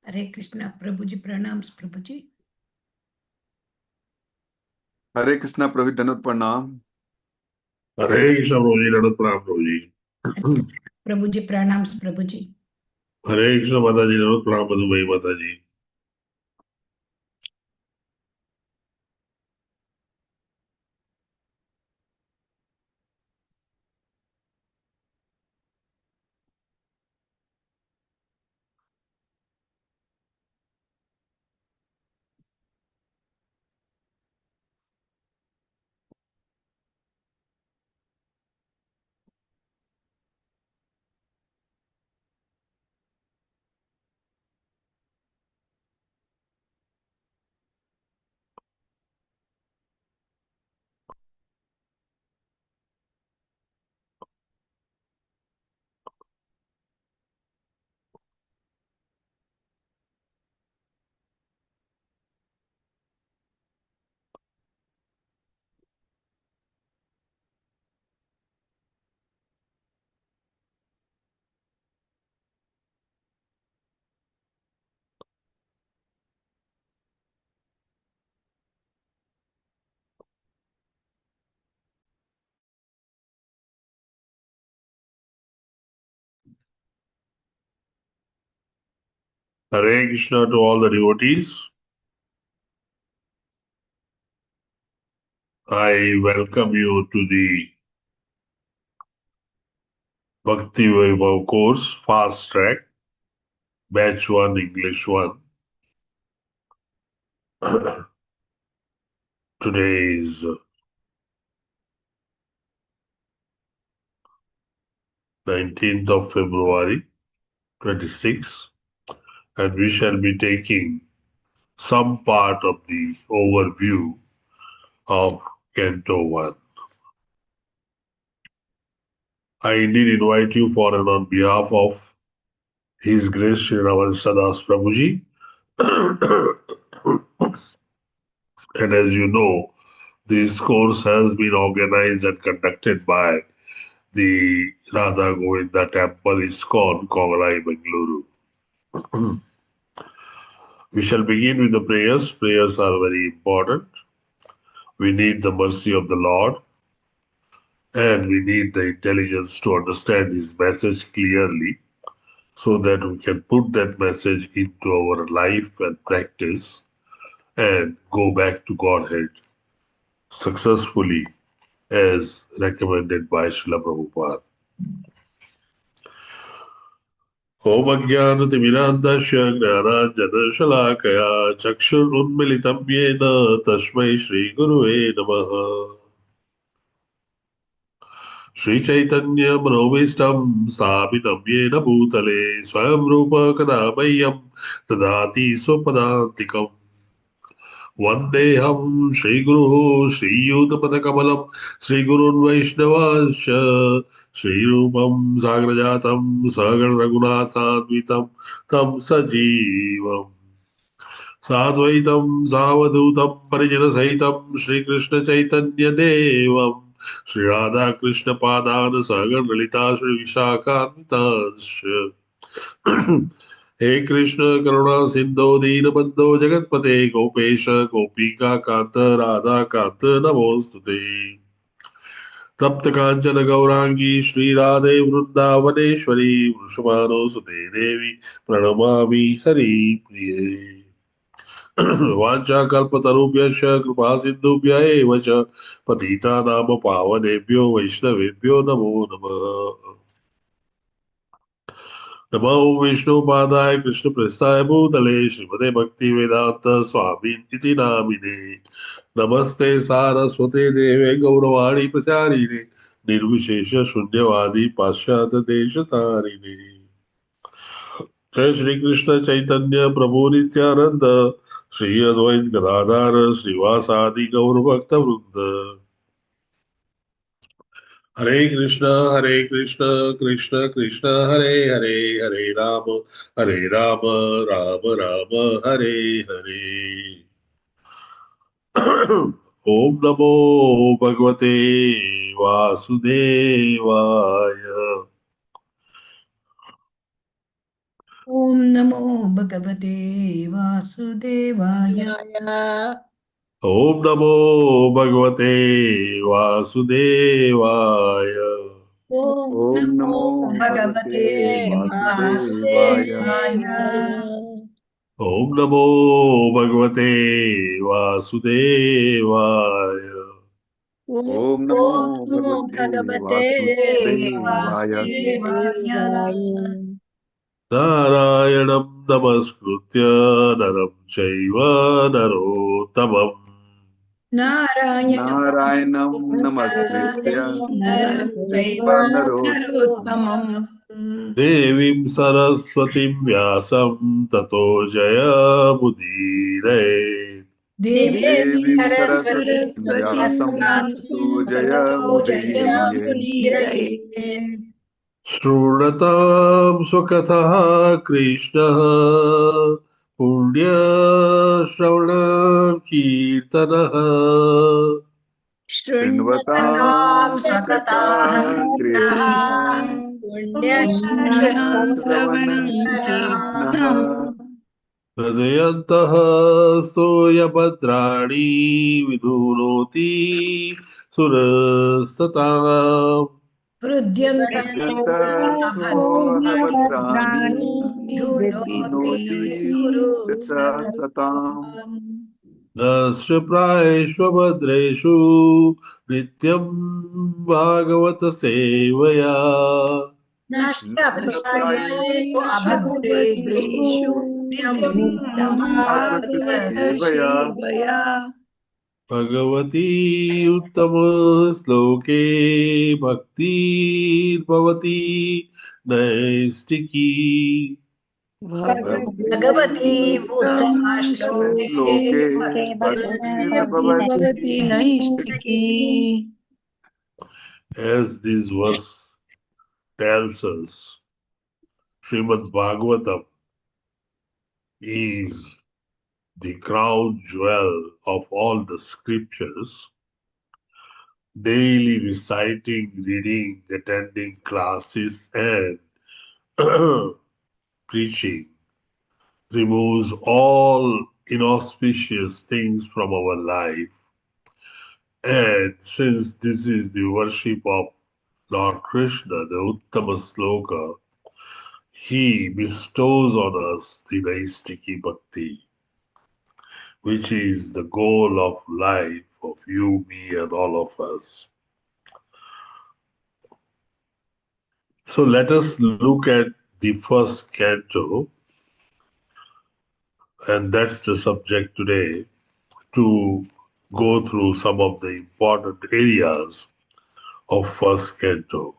Hare Krishna, Prabhuji, pranams, Prabhuji. Hare Krishna, Prabhuji, Danut Pranam. Hare Krishna, Prabhuji, Danut Pranam, Prabhuji. Prabhuji, pranams, Prabhuji. Hare Krishna, Mataji, Danut Pranam, Madhumai, Mataji. Hare Krishna to all the devotees. I welcome you to the Bhakti Vaibhav course, Fast Track, Batch 1, English 1. Today is 19th of February 26, and we shall be taking some part of the overview of Canto 1. I indeed invite you for and on behalf of His Grace Sri Ramadas Prabhuji. And as you know, this course has been organized and conducted by the Radha Govinda Temple ISKCON Mangalore Kulai. We shall begin with the prayers. Prayers are very important. We need the mercy of the Lord, and we need the intelligence to understand His message clearly so that we can put that message into our life and practice and go back to Godhead successfully as recommended by Srila Prabhupada. Om Ajnanatimirandasya Gnananjanashalakaya Chakshurunmilitam Yena Tasmai Shri Gurave Namaha. Shri Chaitanya Manovistam Sthapitam Yena Bhutale Swayam Rupa Kadamayam Tadati Swapadantikam Vandeham Shri Guru Shri Yutapadakamalam Shri Gurun Vaishnavasya Shri Rupam Sagrajatam Sagar Raghunathanvitam Tam Sajivam Sadvaitam Savadutam Parijana Sahitam Shri Krishna Chaitanya Devam Shri Radha Krishna Padana Sagar Lalita Shri Vishakhanvitasya हे कृष्ण करुणा सिंधो दीनबंधो जगतपते गोपेश गोपिका कांत राधा कांत नमोस्तुते तप्त कांचन गौरांगी श्री राधे वृंदावनेश्वरी वृषभानुसुते देवी प्रणमामि हरि प्रिये वाञ्छा कल्पतरुभ्यश्च कृपा सिन्धुभ्य एव च पतितानां पावनेभ्यो वैष्णवेभ्यो नमो नमः नमो विष्णुपादाय कृष्णप्रस्थाय भूतले श्रीमते भक्ति वेदांत स्वामिनिति नामिने नमस्ते सारस्वते देवे गौरवाणी प्रचारिणे निर्विशेष शून्यवादी पाश्चात्य देश तारिणे जय श्री कृष्ण चैतन्य प्रभु नित्यानंद श्री अद्वैत गदाधर श्रीवासादि गौर भक्त वृंद Hare Krishna, Krishna Krishna, Hare Hare, Hare Rama, Rama Rama, Hare Hare. Om Namo Bhagavate Vasudevaya. Om Namo Bhagavate Vasudevaya. Om Namo Bhagavate Vasudevaya. Om Om Namo Namo Bhagavate Bhagavate Vasudevaya. Vasudevaya. Om Namo Bhagavate Vasudevaya. Om Om Namo Namo Bhagavate Bhagavate Vasudevaya. Vasudevaya. Narayanam Namaskritya Naram Chaiva Narottamam Narayanam Narayanam Namaskritya Namaskritya Naram Chaiva Narottamam Narottamam. Devim Saraswatim Vyasam Tato Jaya Mudire Devi Devim Saraswati Saraswati Vyasam Tato Vyasam Jaya Tato Mudiriye. Jayamudiraye. Shrutatam Swakataha Krishna Punya Shravanam Kirtanaha Shrunvatam Srinvatam Sakataha Swakata Krishna Krishna Punyashravanam Shravanam Kirtanaha Hridayantaha Soyabadrani Vidhunoti Surasatam Pradyantaso Habadrani Dhunoti Noti Suru Satam Nasya Praishvabhadreshu Nityam Bhagavata Sevaya Nashtaprayesu abhadreshu nityam Nityam bhagavata Bhagavata Sevaya. sevaya. Bhagavati Uttama Sloke Bhakti Bhavati Naistiki Bhagavati Uttama Shloke Sloke Bhaktir Bhakti Naistiki. As this verse tells us, Srimad Bhagavatam is the crown jewel of all the scriptures. Daily reciting, reading, attending classes, and preaching removes all inauspicious things from our life. And since this is the worship of Lord Krishna, the Uttama Sloka, he bestows on us the Naistiki Bhakti, which is the goal of life of you, me, and all of us. So let us look at the first canto, and that's the subject today, to go through some of the important areas of first canto.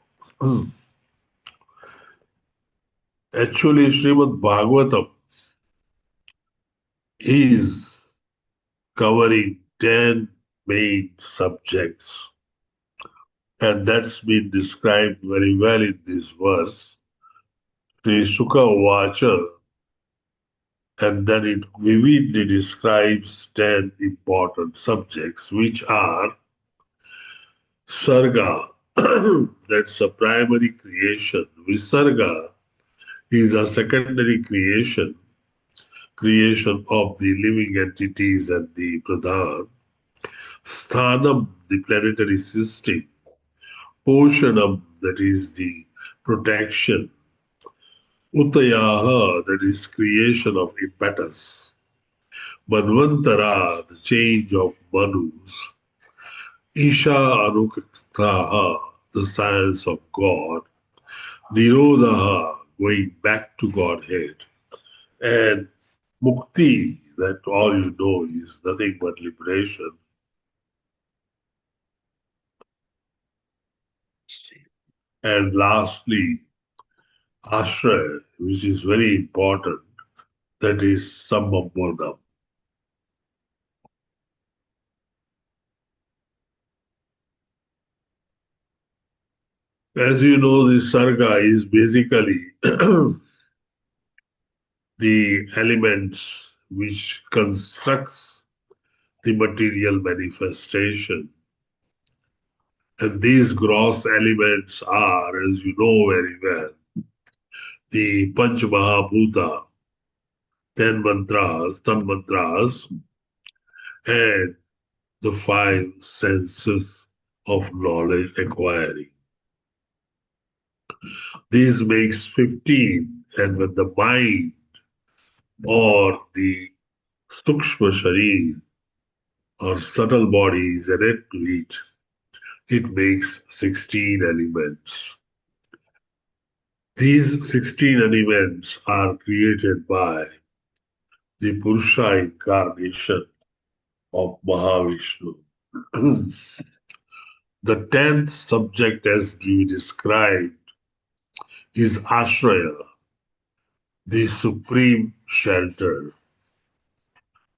Actually, Srimad Bhagavatam is covering 10 main subjects, and that's been described very well in this verse. Sri Sukha Vacha, and then it vividly describes 10 important subjects, which are Sarga, that's a primary creation. Visarga is a secondary creation of the living entities and the pradhan. Sthanam, the planetary system. Poshanam, that is the protection. Utayaha, that is creation of impetus. Manvantara, the change of manus. Isha Anuktaha, the science of God. Nirodha, going back to Godhead. And Mukti, that all you know is nothing but liberation. And lastly, Ashraya, which is very important, that is Sambodham. As you know, this Sarga is basically the elements which constructs the material manifestation. And these gross elements are, as you know very well, the Panch Mahabhuta, 10 mantras, and the 5 senses of knowledge acquiring. This makes 15, and when the mind or the Sukshma Sharir or subtle body is added to it, it makes 16 elements. These 16 elements are created by the Purusha incarnation of Mahavishnu. The 10th subject, as we described, is Ashraya, the supreme shelter.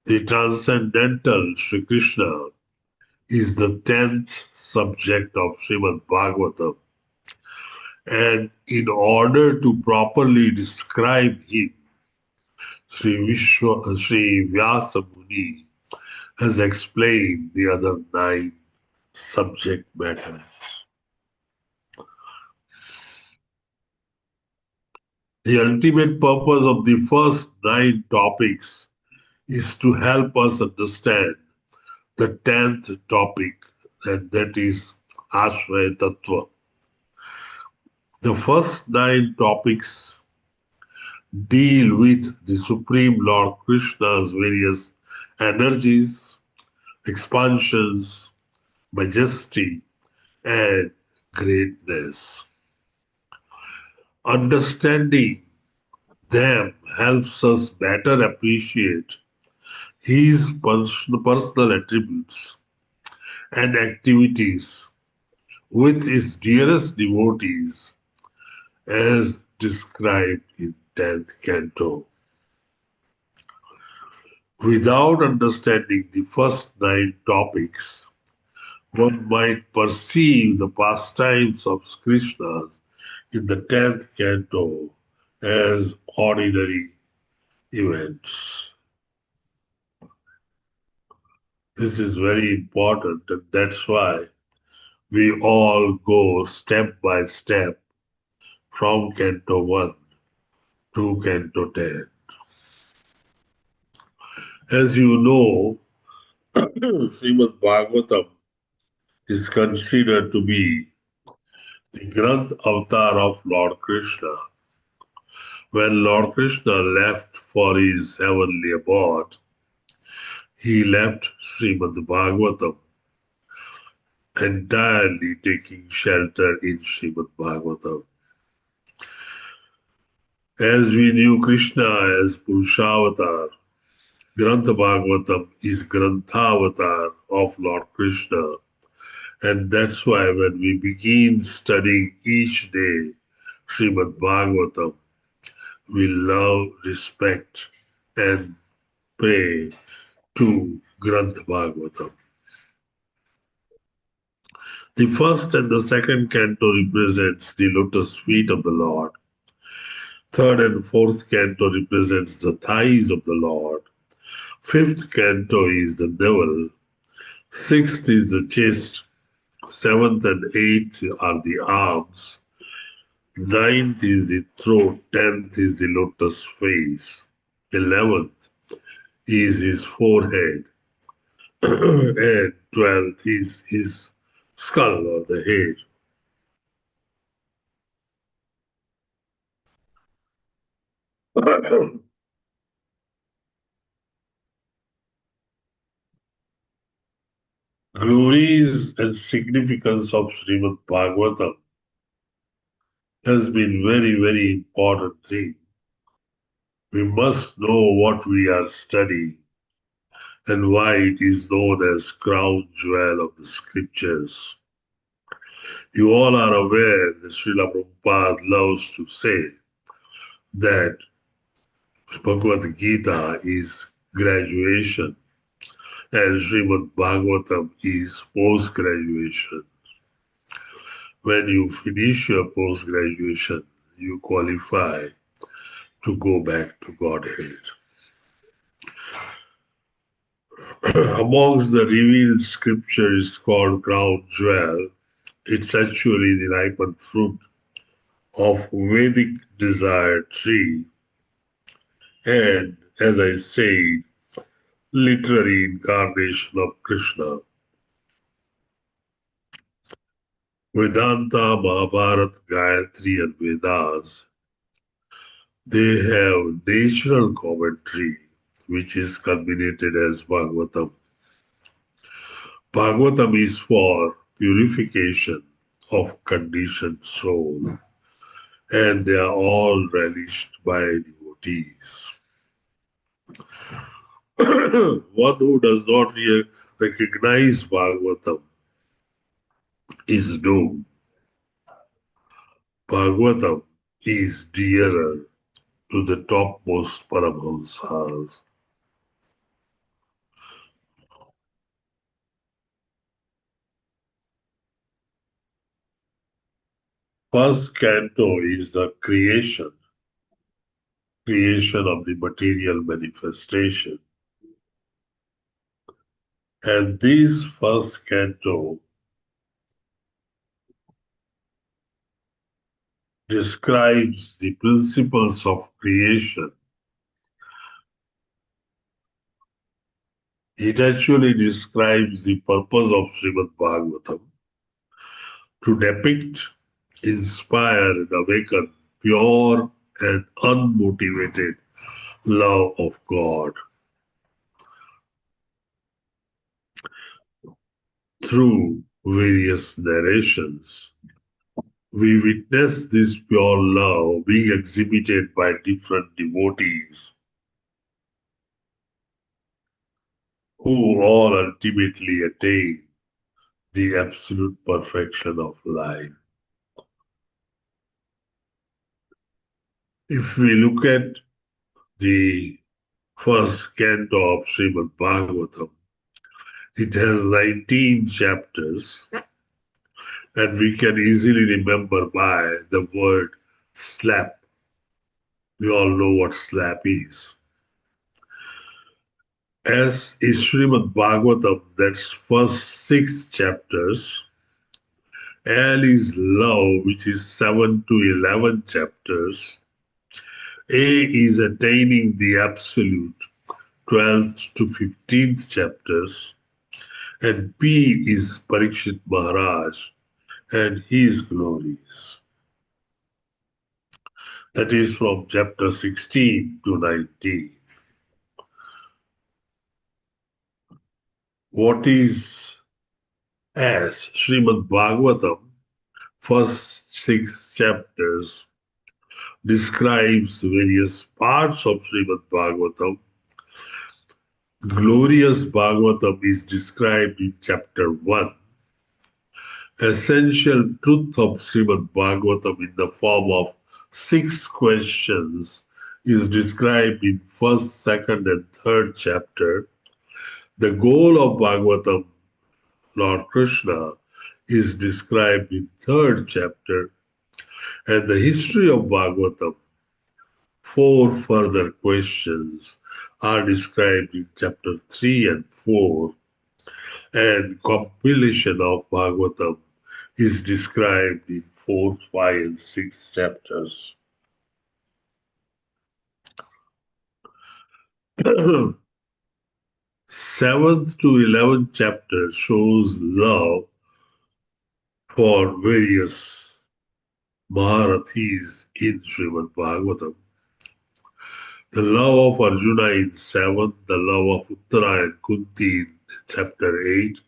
The transcendental Sri Krishna is the 10th subject of Srimad Bhagavatam. And in order to properly describe him, Sri Vyasa Muni has explained the other 9 subject matters. The ultimate purpose of the first 9 topics is to help us understand the 10th topic, and that is Ashraya Tattva. The first 9 topics deal with the Supreme Lord Krishna's various energies, expansions, majesty, and greatness. Understanding them helps us better appreciate his personal attributes and activities with his dearest devotees as described in 10th Canto. Without understanding the first 9 topics, one might perceive the pastimes of Krishna in the 10th Canto as ordinary events. This is very important, and that's why we all go step by step from Canto 1 to Canto 10. As you know, Srimad Bhagavatam is considered to be the Granth avatar of Lord Krishna. When Lord Krishna left for his heavenly abode, he left Srimad Bhagavatam, entirely taking shelter in Srimad Bhagavatam. As we knew Krishna as Purushavatar, Grantha Bhagavatam is Grantha of Lord Krishna. And that's why when we begin studying each day Srimad Bhagavatam, we love, respect, and pray to Grantha Bhagavatam. The first and the second canto represents the lotus feet of the Lord. Third and fourth canto represents the thighs of the Lord. Fifth canto is the navel. Sixth is the chest. Seventh and eighth are the arms. Ninth is the throat. 10th is the lotus face. 11th is his forehead. And 12th is his skull or the head. Glories and significance of Srimad Bhagavatam has been very, very important thing. We must know what we are studying and why it is known as crown jewel of the scriptures. You all are aware that Srila Prabhupada loves to say that Bhagavad Gita is graduation and Srimad Bhagavatam is post-graduation. When you finish your post-graduation, you qualify to go back to Godhead. Amongst the revealed scriptures called crown jewel, it's actually the ripened fruit of Vedic desire tree, and as I said, literary incarnation of Krishna. Vedanta, Mahabharata, Gayatri, and Vedas, they have natural commentary, which is culminated as Bhagavatam. Bhagavatam is for purification of conditioned soul, and they are all relished by devotees. One who does not recognize Bhagavatam is doomed. Bhagavatam is dearer to the topmost Paramahamsas. First canto is the creation of the material manifestation. And this first canto describes the principles of creation. It actually describes the purpose of Srimad Bhagavatam to depict, inspire, and awaken pure and unmotivated love of God. Through various narrations, we witness this pure love being exhibited by different devotees who all ultimately attain the absolute perfection of life. If we look at the first canto of Srimad Bhagavatam, it has 19 chapters, and we can easily remember by the word slap. We all know what slap is. As is Srimad Bhagavatam, that's first 6 chapters, L is love, which is 7 to 11 chapters. A is attaining the absolute, 12th to 15th chapters. And P is Parikshit Maharaj and his glories. That is from chapter 16 to 19. What is as Srimad Bhagavatam, first 6 chapters describes various parts of Srimad Bhagavatam. Glorious Bhagavatam is described in chapter 1. Essential truth of Srimad Bhagavatam in the form of 6 questions is described in first, second, and third chapter. The goal of Bhagavatam, Lord Krishna, is described in third chapter, and the history of Bhagavatam, 4 further questions are described in chapter 3 and 4, and compilation of Bhagavatam is described in 4, 5, and 6 chapters. 7th to 11th chapter shows love for various Maharathis in Srimad Bhagavatam. The love of Arjuna in 7th, the love of Uttara and Kunti in chapter 8,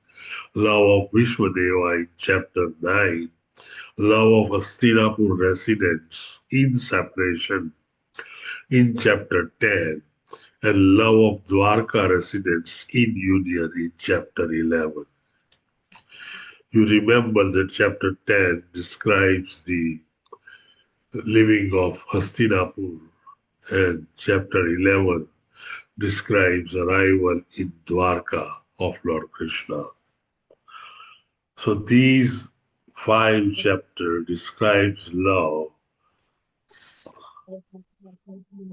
love of Vishwadeva in chapter 9, love of Hastinapur residents in separation in chapter 10, and love of Dwarka residents in union in chapter 11. You remember that chapter 10 describes the living of Hastinapur, and chapter 11 describes arrival in Dwarka of Lord Krishna. So these 5 chapters describes love.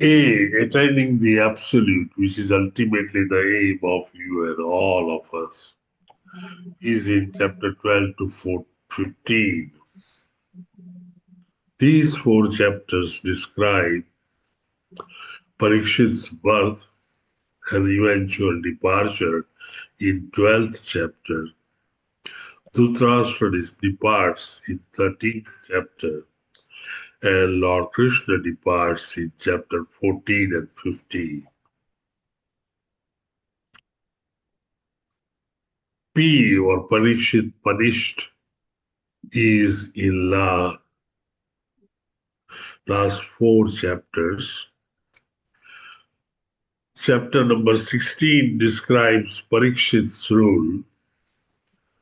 A, attaining the absolute, which is ultimately the aim of you and all of us, is in chapter 12 to 15. These 4 chapters describe Parikshit's birth and eventual departure in 12th chapter. Dhritarashtra departs in 13th chapter, and Lord Krishna departs in chapter 14 and 15. P or Parikshit punished is in last 4 chapters. Chapter number 16 describes Parikshit's rule.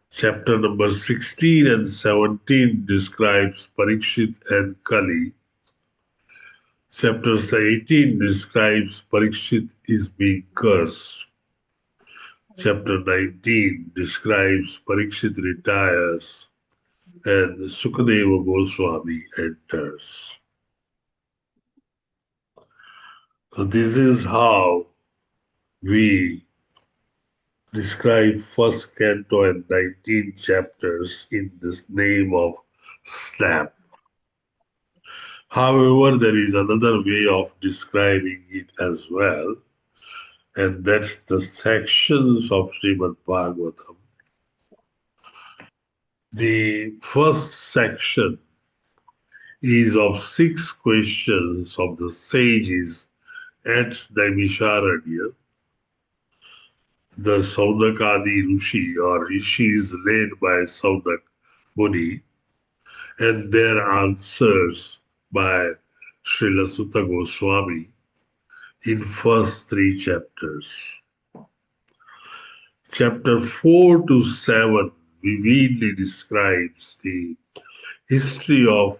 Chapter number 16 and 17 describes Parikshit and Kali. Chapter 18 describes Parikshit is being cursed. Chapter 19 describes Parikshit retires and Sukadeva Goswami enters. So this is how we describe first canto and 19 chapters in this name of snap. However, there is another way of describing it as well, and that's the sections of Srimad Bhagavatam. The first section is of 6 questions of the sages at Naimisharanya. The Saunakadi Rishi or Rishis led by Saunak Muni, and their answers by Srila Sutta Goswami in first 3 chapters. Chapter 4 to 7 vividly describes the history of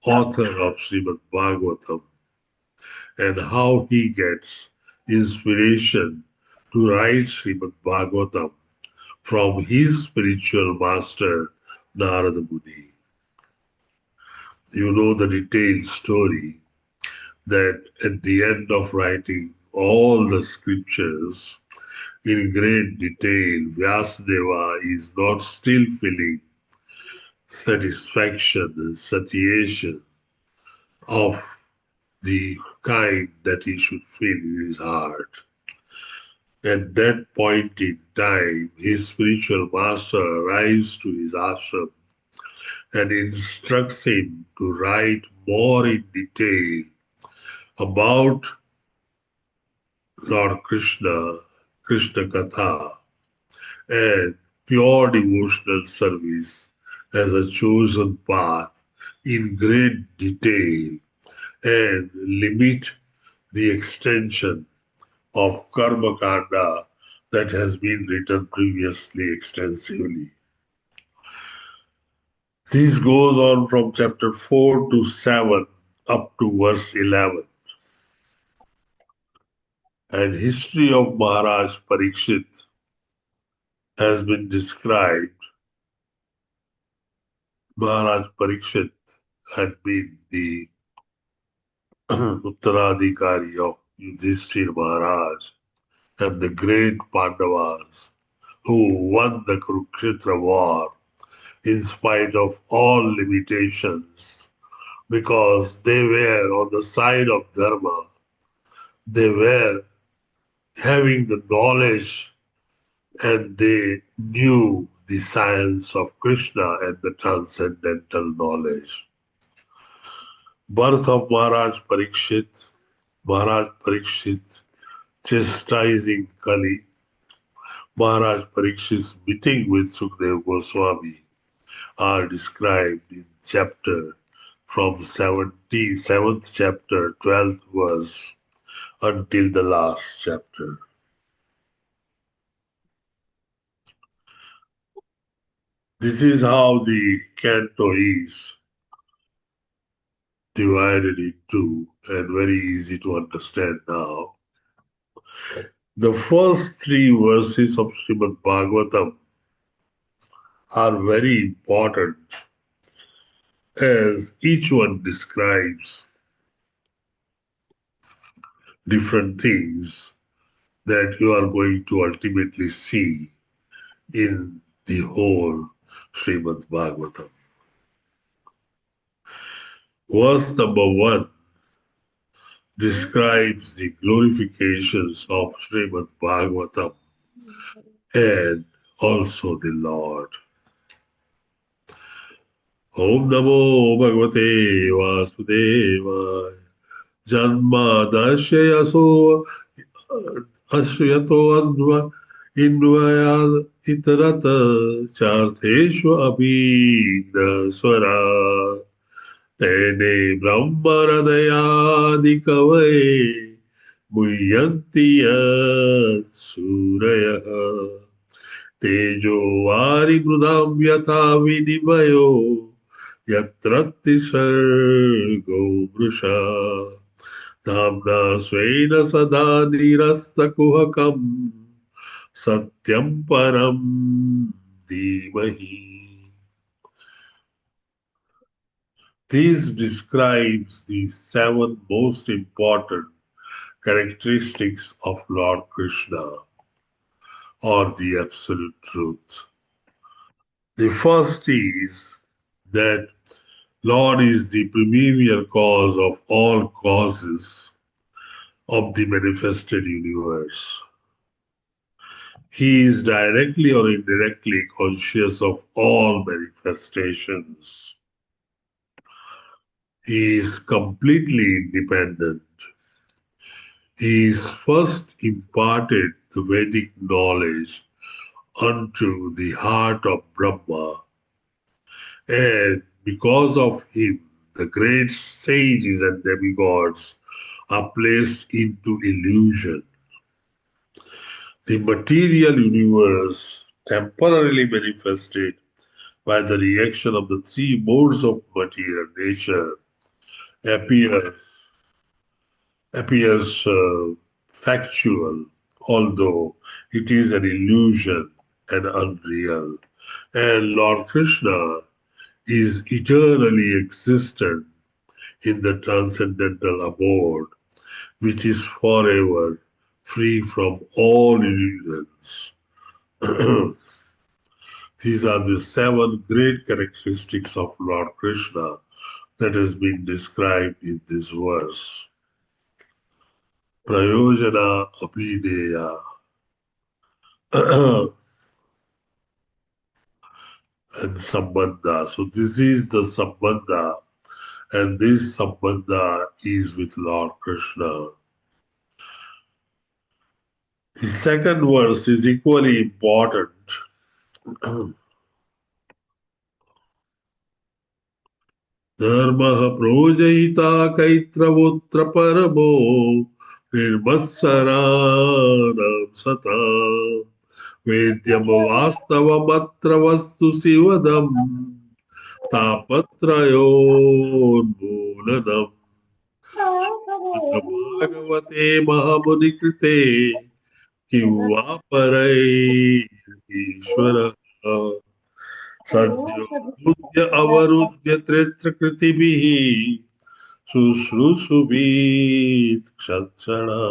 author of Srimad Bhagavatam and how he gets inspiration to write Srimad Bhagavatam from his spiritual master Narada Muni. You know the detailed story that at the end of writing all the scriptures in great detail, Vyasadeva is not still feeling satisfaction and satiation of the kind that he should feel in his heart. At that point in time, his spiritual master arrives to his ashram and instructs him to write more in detail about Lord Krishna, Krishna Katha, and pure devotional service as a chosen path in great detail and limit the extension of Karma Kanda that has been written previously extensively. This goes on from chapter 4 to 7 up to verse 11. And history of Maharaj Parikshit has been described. Maharaj Parikshit had been the Uttaradhikari of Yudhishthira Maharaj and the great Pandavas who won the Kurukshetra war in spite of all limitations, because they were on the side of Dharma. They were having the knowledge and they knew the science of Krishna and the transcendental knowledge. Birth of Maharaj Parikshit chastising Kali, Maharaj Parikshit's meeting with Sukadeva Goswami are described in chapter from 7th chapter, 12th verse until the last chapter. This is how the canto is divided into and very easy to understand now. The first 3 verses of Srimad Bhagavatam are very important as each one describes different things that you are going to ultimately see in the whole Srimad Bhagavatam. Verse number 1 describes the glorifications of Srimad Bhagavatam and also the Lord. Om Namo Bhagavate Vasudevaya Janma Dasyayaso Ashyato Adva Invaya Itarata Chartheshwa Abhigna Swara Tene Brahmaradayadi Kavai Muyanti Suraya Tejo Vari Brudam Yatha Vinimayo Yatrati Sargo Brusha Dhamna Svena Sada Nirasta Kuhakam Satyam Param Dhimahi. This describes the 7 most important characteristics of Lord Krishna or the Absolute Truth. The first is that Lord is the premier cause of all causes of the manifested universe. He is directly or indirectly conscious of all manifestations. He is completely independent. He is first imparted the Vedic knowledge unto the heart of Brahma, and because of him, the great sages and demigods are placed into illusion. The material universe, temporarily manifested by the reaction of the 3 modes of material nature, appears factual, although it is an illusion and unreal. And Lord Krishna is eternally existent in the transcendental abode, which is forever free from all illusions. These are the 7 great characteristics of Lord Krishna that has been described in this verse. Prayojana Abhideya. And Sambandha. So this is the Sambandha, and this Sambandha is with Lord Krishna. The second verse is equally important. Dharma projayita kaitravotra paramo nirmatsaranam satam vedyam vastavamatra vastu sivadam tapatrayon Bhagavate Mahamunikrite Kiva Parai Ishvara Sadhya Budya Avarudya Tretra Kritibihi Sushrusubhit Kshatchana.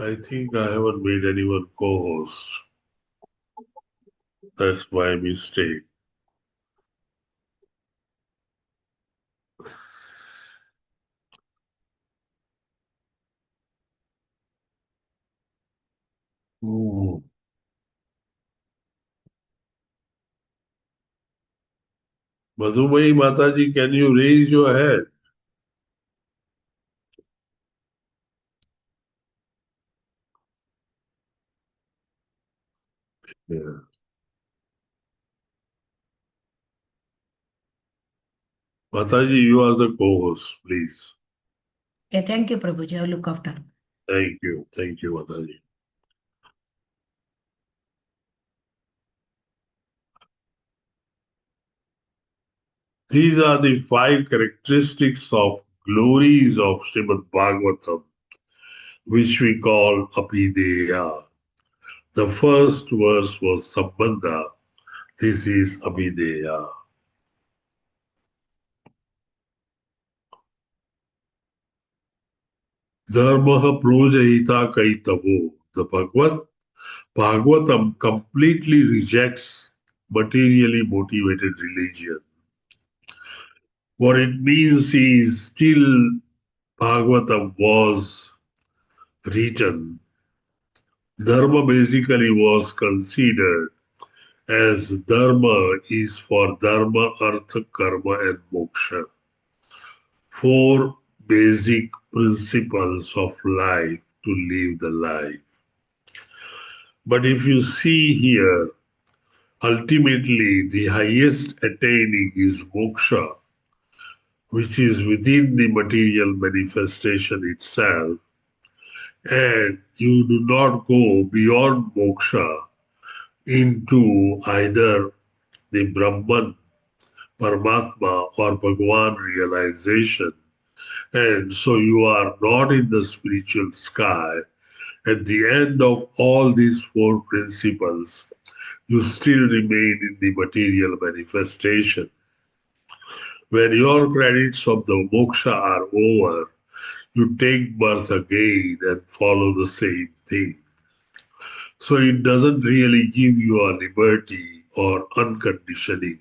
I think I haven't made anyone co-host. That's my mistake. Madhumai Mataji, can you raise your head? Yeah. Mataji, you are the co-host, please. Okay, thank you, Prabhuji. I'll look after. Thank you, Mataji. These are the 5 characteristics of glories of Srimad Bhagavatam, which we call Abhideya. The first verse was Sambandha. This is Abhideya. Dharmaha projahita kaitavo. The Bhagavatam completely rejects materially motivated religion. What it means is still Bhagavatam was written. Dharma basically was considered as dharma is for dharma, artha, karma, and moksha. Four basic principles of life to live the life. But if you see here, ultimately the highest attaining is moksha, which is within the material manifestation itself, and you do not go beyond moksha into either the Brahman, Paramatma, or Bhagavan realization. And so you are not in the spiritual sky. At the end of all these four principles, you still remain in the material manifestation. When your credits of the moksha are over, you take birth again and follow the same thing. So it doesn't really give you a liberty or unconditioning.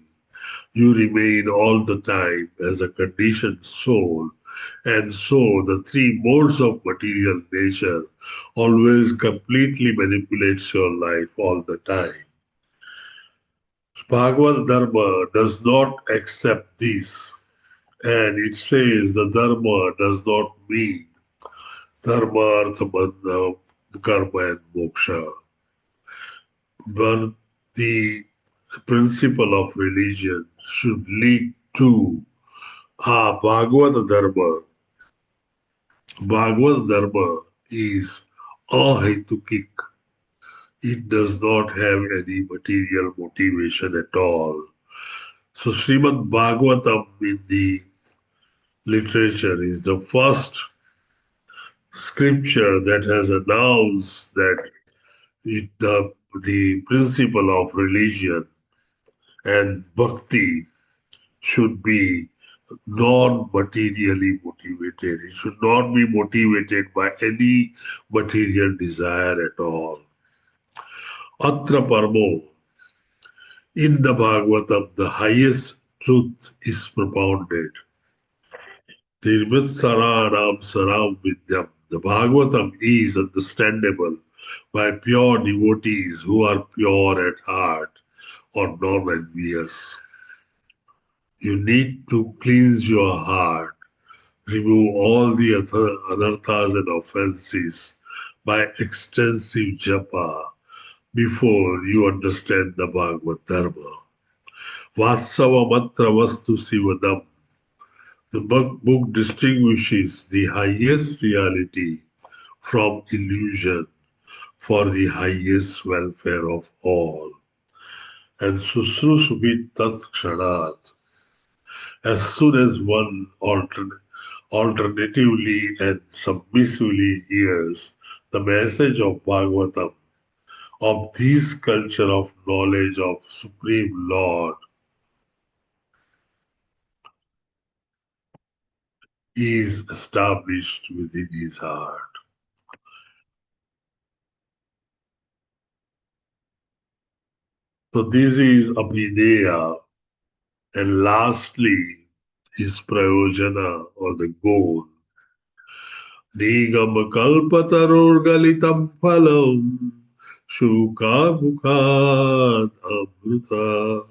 You remain all the time as a conditioned soul, and so the three modes of material nature always completely manipulates your life all the time. Bhagavad Dharma does not accept this, and it says the Dharma does not mean Dharma, Artha, Bandha, Karma, and Moksha. But the principle of religion should lead to Bhagavad Dharma. Bhagavad Dharma is ahetukik. It does not have any material motivation at all. So Srimad Bhagavatam in the literature is the first scripture that has announced that the principle of religion and bhakti should be non-materially motivated. It should not be motivated by any material desire at all. Atra Parmo, in the Bhagavatam, the highest truth is propounded. Nirmitsaranam Saram Vidyam. The Bhagavatam is understandable by pure devotees who are pure at heart or non-envious. You need to cleanse your heart, remove all the anarthas and offenses by extensive japa before you understand the Bhagavad Dharma. Vatsava matra vastu sivadam. The book distinguishes the highest reality from illusion for the highest welfare of all. And susrusubhit tat kshanat. As soon as one alternatively and submissively hears the message of Bhagavatam, of this culture of knowledge of Supreme Lord, is established within his heart. So this is Abhideya, and lastly is Prayojana, or the goal. Nigam kalpatarur galitam phalam shuka mukhad amruta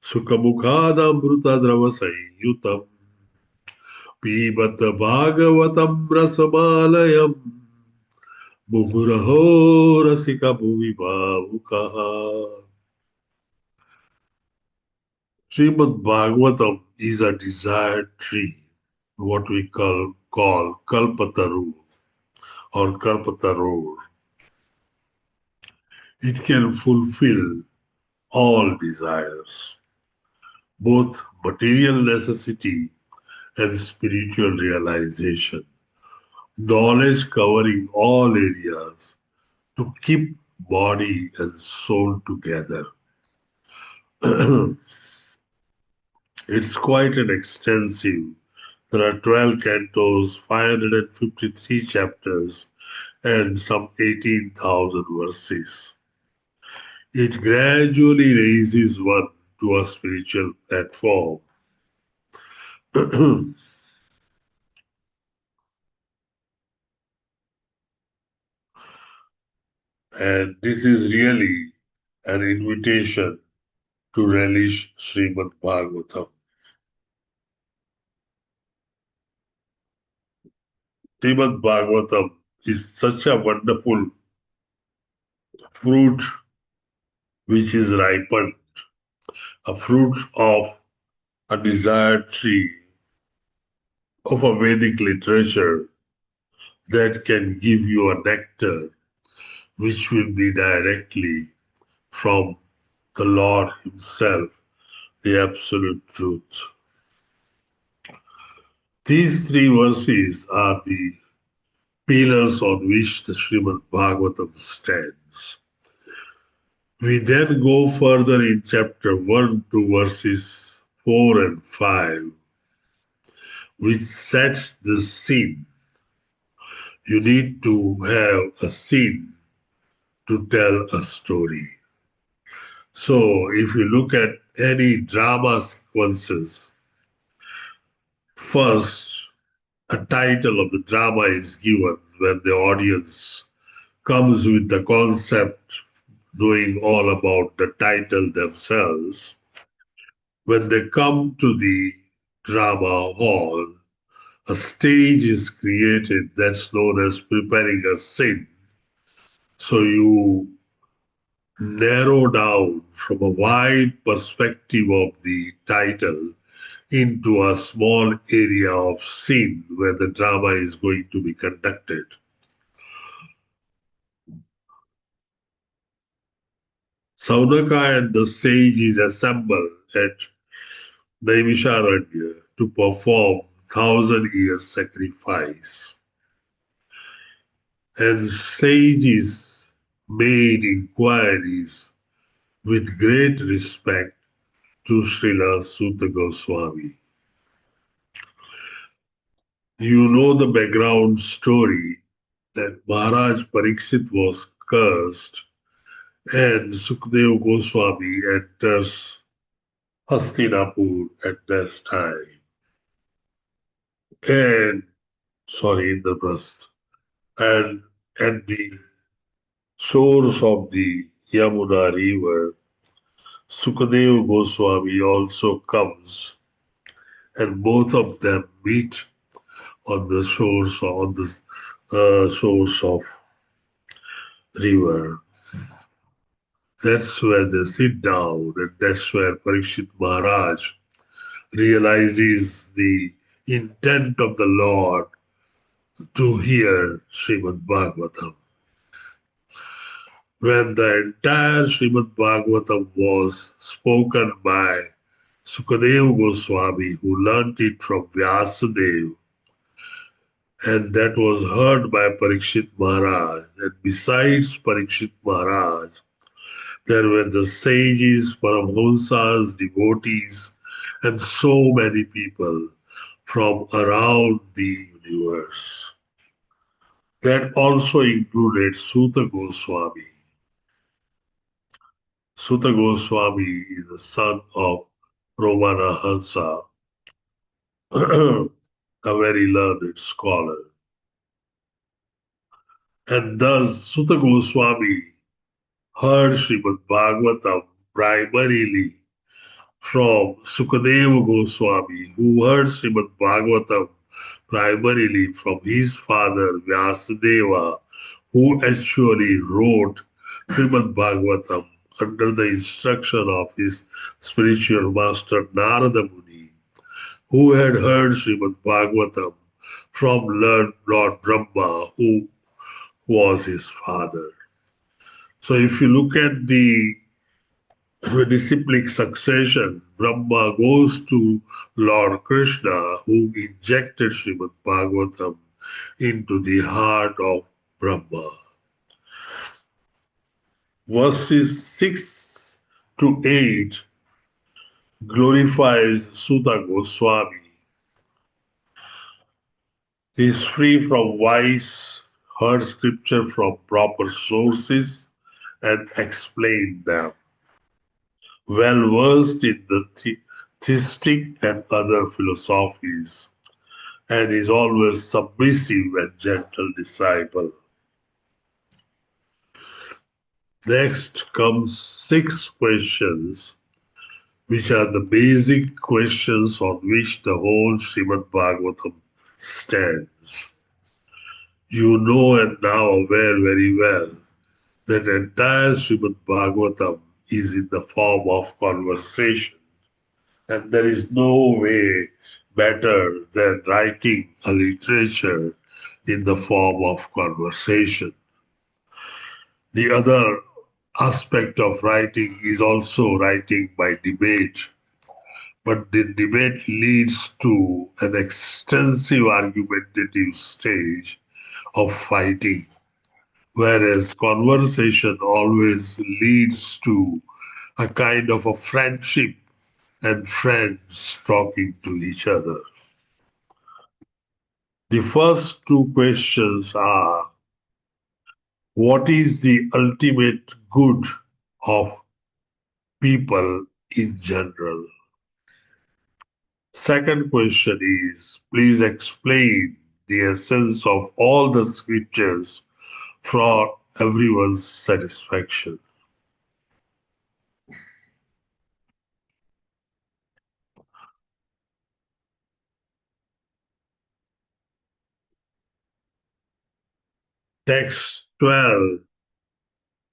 sukha mukhad amruta drava sayutam pibat bhagavatam rasamalayam Muguraho rasika bhuvi bhavukaha. Srimad Bhagavatam is a desired tree, what we call kalpataru or kalpatarur. It can fulfill all desires, both material necessity and spiritual realization. Knowledge covering all areas to keep body and soul together. It's quite an extensive. There are 12 cantos, 553 chapters, and some 18,000 verses. It gradually raises one to a spiritual platform. And this is really an invitation to relish Srimad Bhagavatam. Srimad Bhagavatam is such a wonderful fruit which is ripened, a fruit of a desired tree of a Vedic literature that can give you a nectar which will be directly from the Lord Himself, the Absolute Truth. These three verses are the pillars on which the Srimad Bhagavatam stands. We then go further in chapter 1 to verses 4 and 5, which sets the scene. You need to have a scene to tell a story. So if you look at any drama sequences, first a title of the drama is given when the audience comes with the concept, knowing all about the title themselves. When they come to the drama hall, a stage is created that's known as preparing a scene. So you narrow down from a wide perspective of the title into a small area of scene where the drama is going to be conducted. Saunaka and the sages assemble at Naimisharanya to perform 1,000-year sacrifice. And sages made inquiries with great respect to Srila Sutta Goswami. You know the background story that Maharaj Pariksit was cursed and Sukadeva Goswami enters Hastinapur at this time. And, Indraprastha. And at the shores of the Yamuna river, Sukadeva Goswami also comes, and both of them meet on the shores of river. That's where they sit down, and that's where Parikshit Maharaj realizes the intent of the Lord to hear Srimad Bhagavatam. When the entire Srimad Bhagavatam was spoken by Sukadeva Goswami, who learnt it from Vyasadeva, and that was heard by Parikshit Maharaj. And besides Parikshit Maharaj, there were the sages, Paramhamsas, devotees, and so many people from around the universe. That also included Suta Goswami. Suta Goswami is the son of Romana Hansa, a very learned scholar. And thus Suta Goswami heard Srimad Bhagavatam primarily from Sukadeva Goswami, who heard Srimad Bhagavatam primarily from his father Vyasadeva, who actually wrote Srimad Bhagavatam under the instruction of his spiritual master Narada Muni, who had heard Srimad Bhagavatam from Lord Brahma, who was his father. So if you look at the disciplic succession, Brahma goes to Lord Krishna, who injected Srimad Bhagavatam into the heart of Brahma. Verses 6 to 8 glorifies Suta Goswami. He is free from vice, heard scripture from proper sources, and explained them. Well versed in the theistic and other philosophies, and is always submissive and gentle disciple. Next comes 6 questions, which are the basic questions on which the whole Srimad Bhagavatam stands. You know and now aware very well that entire Srimad Bhagavatam is in the form of conversation, and there is no way better than writing a literature in the form of conversation. The other aspect of writing is also writing by debate, but the debate leads to an extensive argumentative stage of fighting, whereas conversation always leads to a kind of a friendship and friends talking to each other. The first 2 questions are, what is the ultimate good of people in general? Second question is, please explain the essence of all the scriptures for everyone's satisfaction. Text 12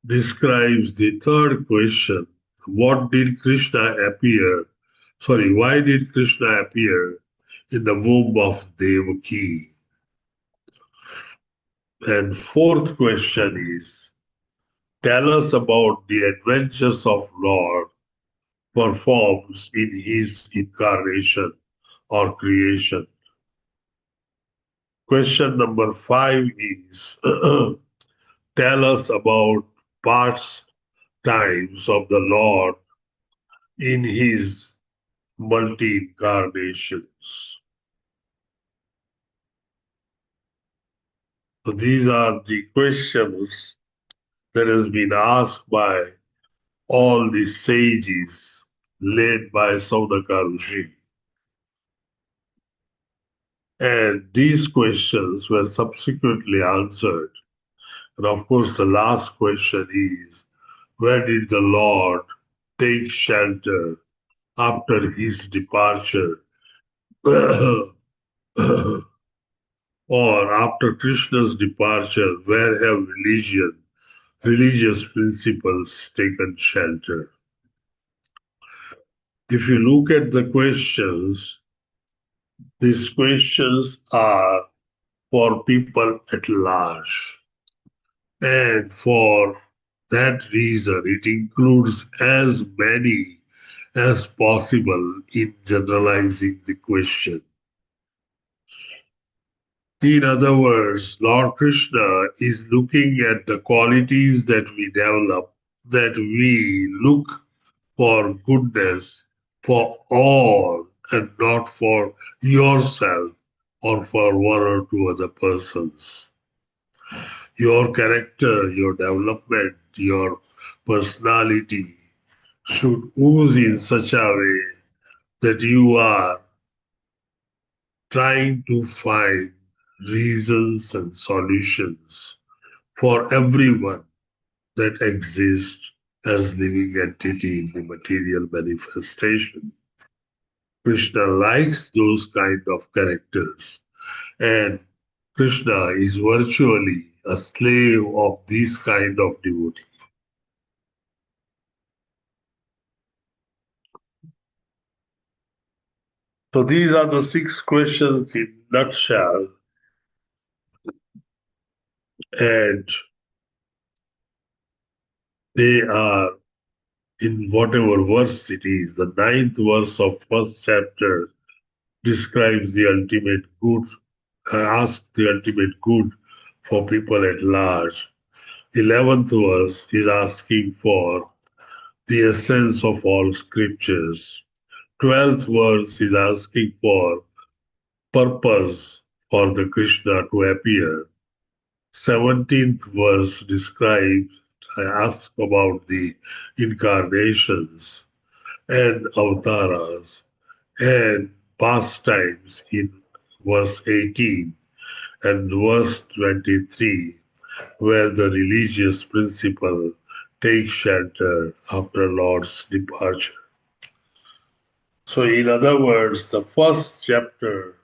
describes the third question. Why did Krishna appear in the womb of Devaki? And fourth question is, tell us about the adventures of Lord performs in his incarnation or creation. Question number 5 is, tell us about pastimes of the Lord in his multi-incarnations. So these are the questions that has been asked by all the sages led by Saunaka Rishi. And these questions were subsequently answered. And of course, the last question is, where did the Lord take shelter after his departure? Or after Krishna's departure, where have religious principles taken shelter? If you look at the questions, these questions are for people at large. And for that reason, it includes as many as possible in generalizing the question. In other words, Lord Krishna is looking at the qualities that we develop, that we look for goodness for all and not for yourself or for one or two other persons. Your character, your development, your personality should ooze in such a way that you are trying to find reasons and solutions for everyone that exists as living entity in the material manifestation. Krishna likes those kind of characters, and Krishna is virtually a slave of these kind of devotees. So these are the 6 questions in nutshell, and they are in whatever verse it is. The 9th verse of first chapter describes the ultimate good, asks the ultimate good for people at large. 11th verse is asking for the essence of all scriptures. 12th verse is asking for purpose for the Krishna to appear. 17th verse describes, asks about the incarnations and avatars. and pastimes in verse 18 and verse 23, where the religious principle takes shelter after Lord's departure. So, in other words, the first chapter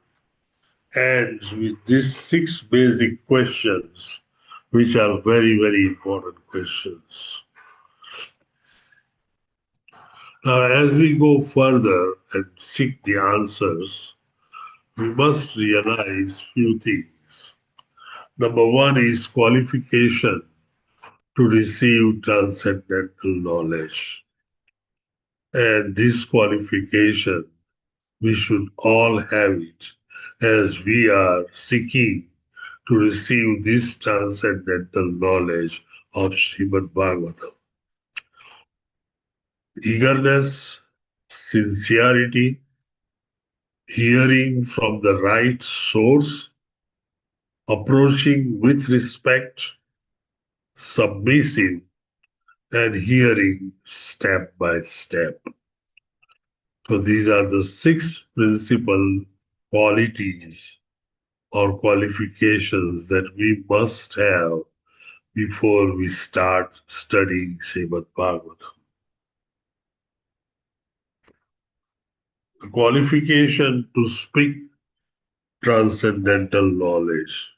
ends with these 6 basic questions, which are very, very important questions. Now, as we go further and seek the answers, we must realize few things. Number one is qualification to receive transcendental knowledge. And this qualification, we should all have it as we are seeking to receive this transcendental knowledge of Srimad Bhagavatam. Eagerness, sincerity, hearing from the right source, approaching with respect, submissive, and hearing step by step. So these are the 6 principal qualities or qualifications that we must have before we start studying Srimad Bhagavatam. The qualification to speak transcendental knowledge.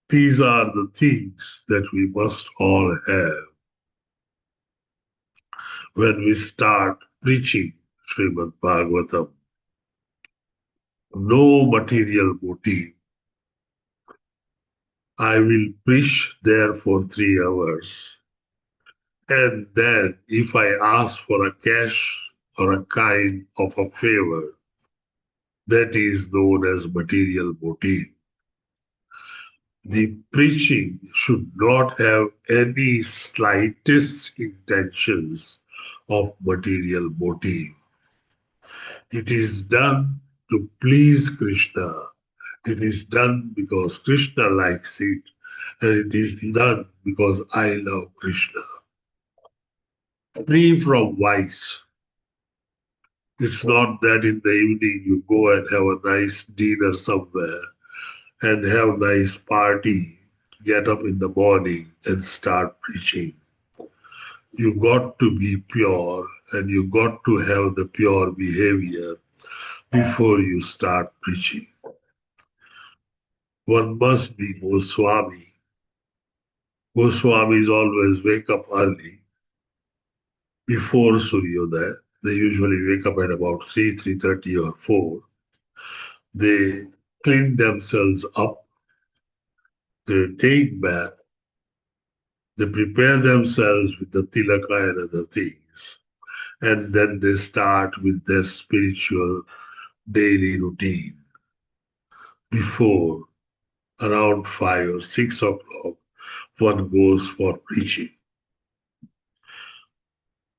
These are the things that we must all have when we start preaching Srimad Bhagavatam. No material motive. I will preach there for 3 hours. And then if I ask for a cash or a kind of a favor, that is known as material motive. The preaching should not have any slightest intentions of material motive. It is done to please Krishna. It is done because Krishna likes it, and it is done because I love Krishna. Free from vice. It's not that in the evening you go and have a nice dinner somewhere and have nice party, get up in the morning and start preaching. You got to be pure and you got to have the pure behavior before you start preaching. One must be Goswami. Goswamis always wake up early before Suryodaya. They usually wake up at about 3, 3:30 or 4. They clean themselves up. They take bath. They prepare themselves with the tilaka and other things. And then they start with their spiritual daily routine. Before around 5 or 6 o'clock, one goes for preaching.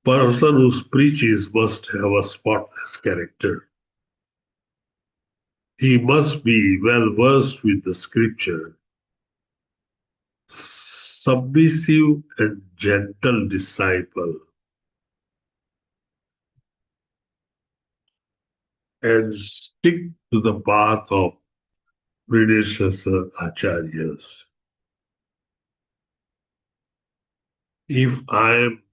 Person who preaches must have a spotless character. He must be well versed with the scripture, submissive and gentle disciple, and stick to the path of predecessor acharyas. If I am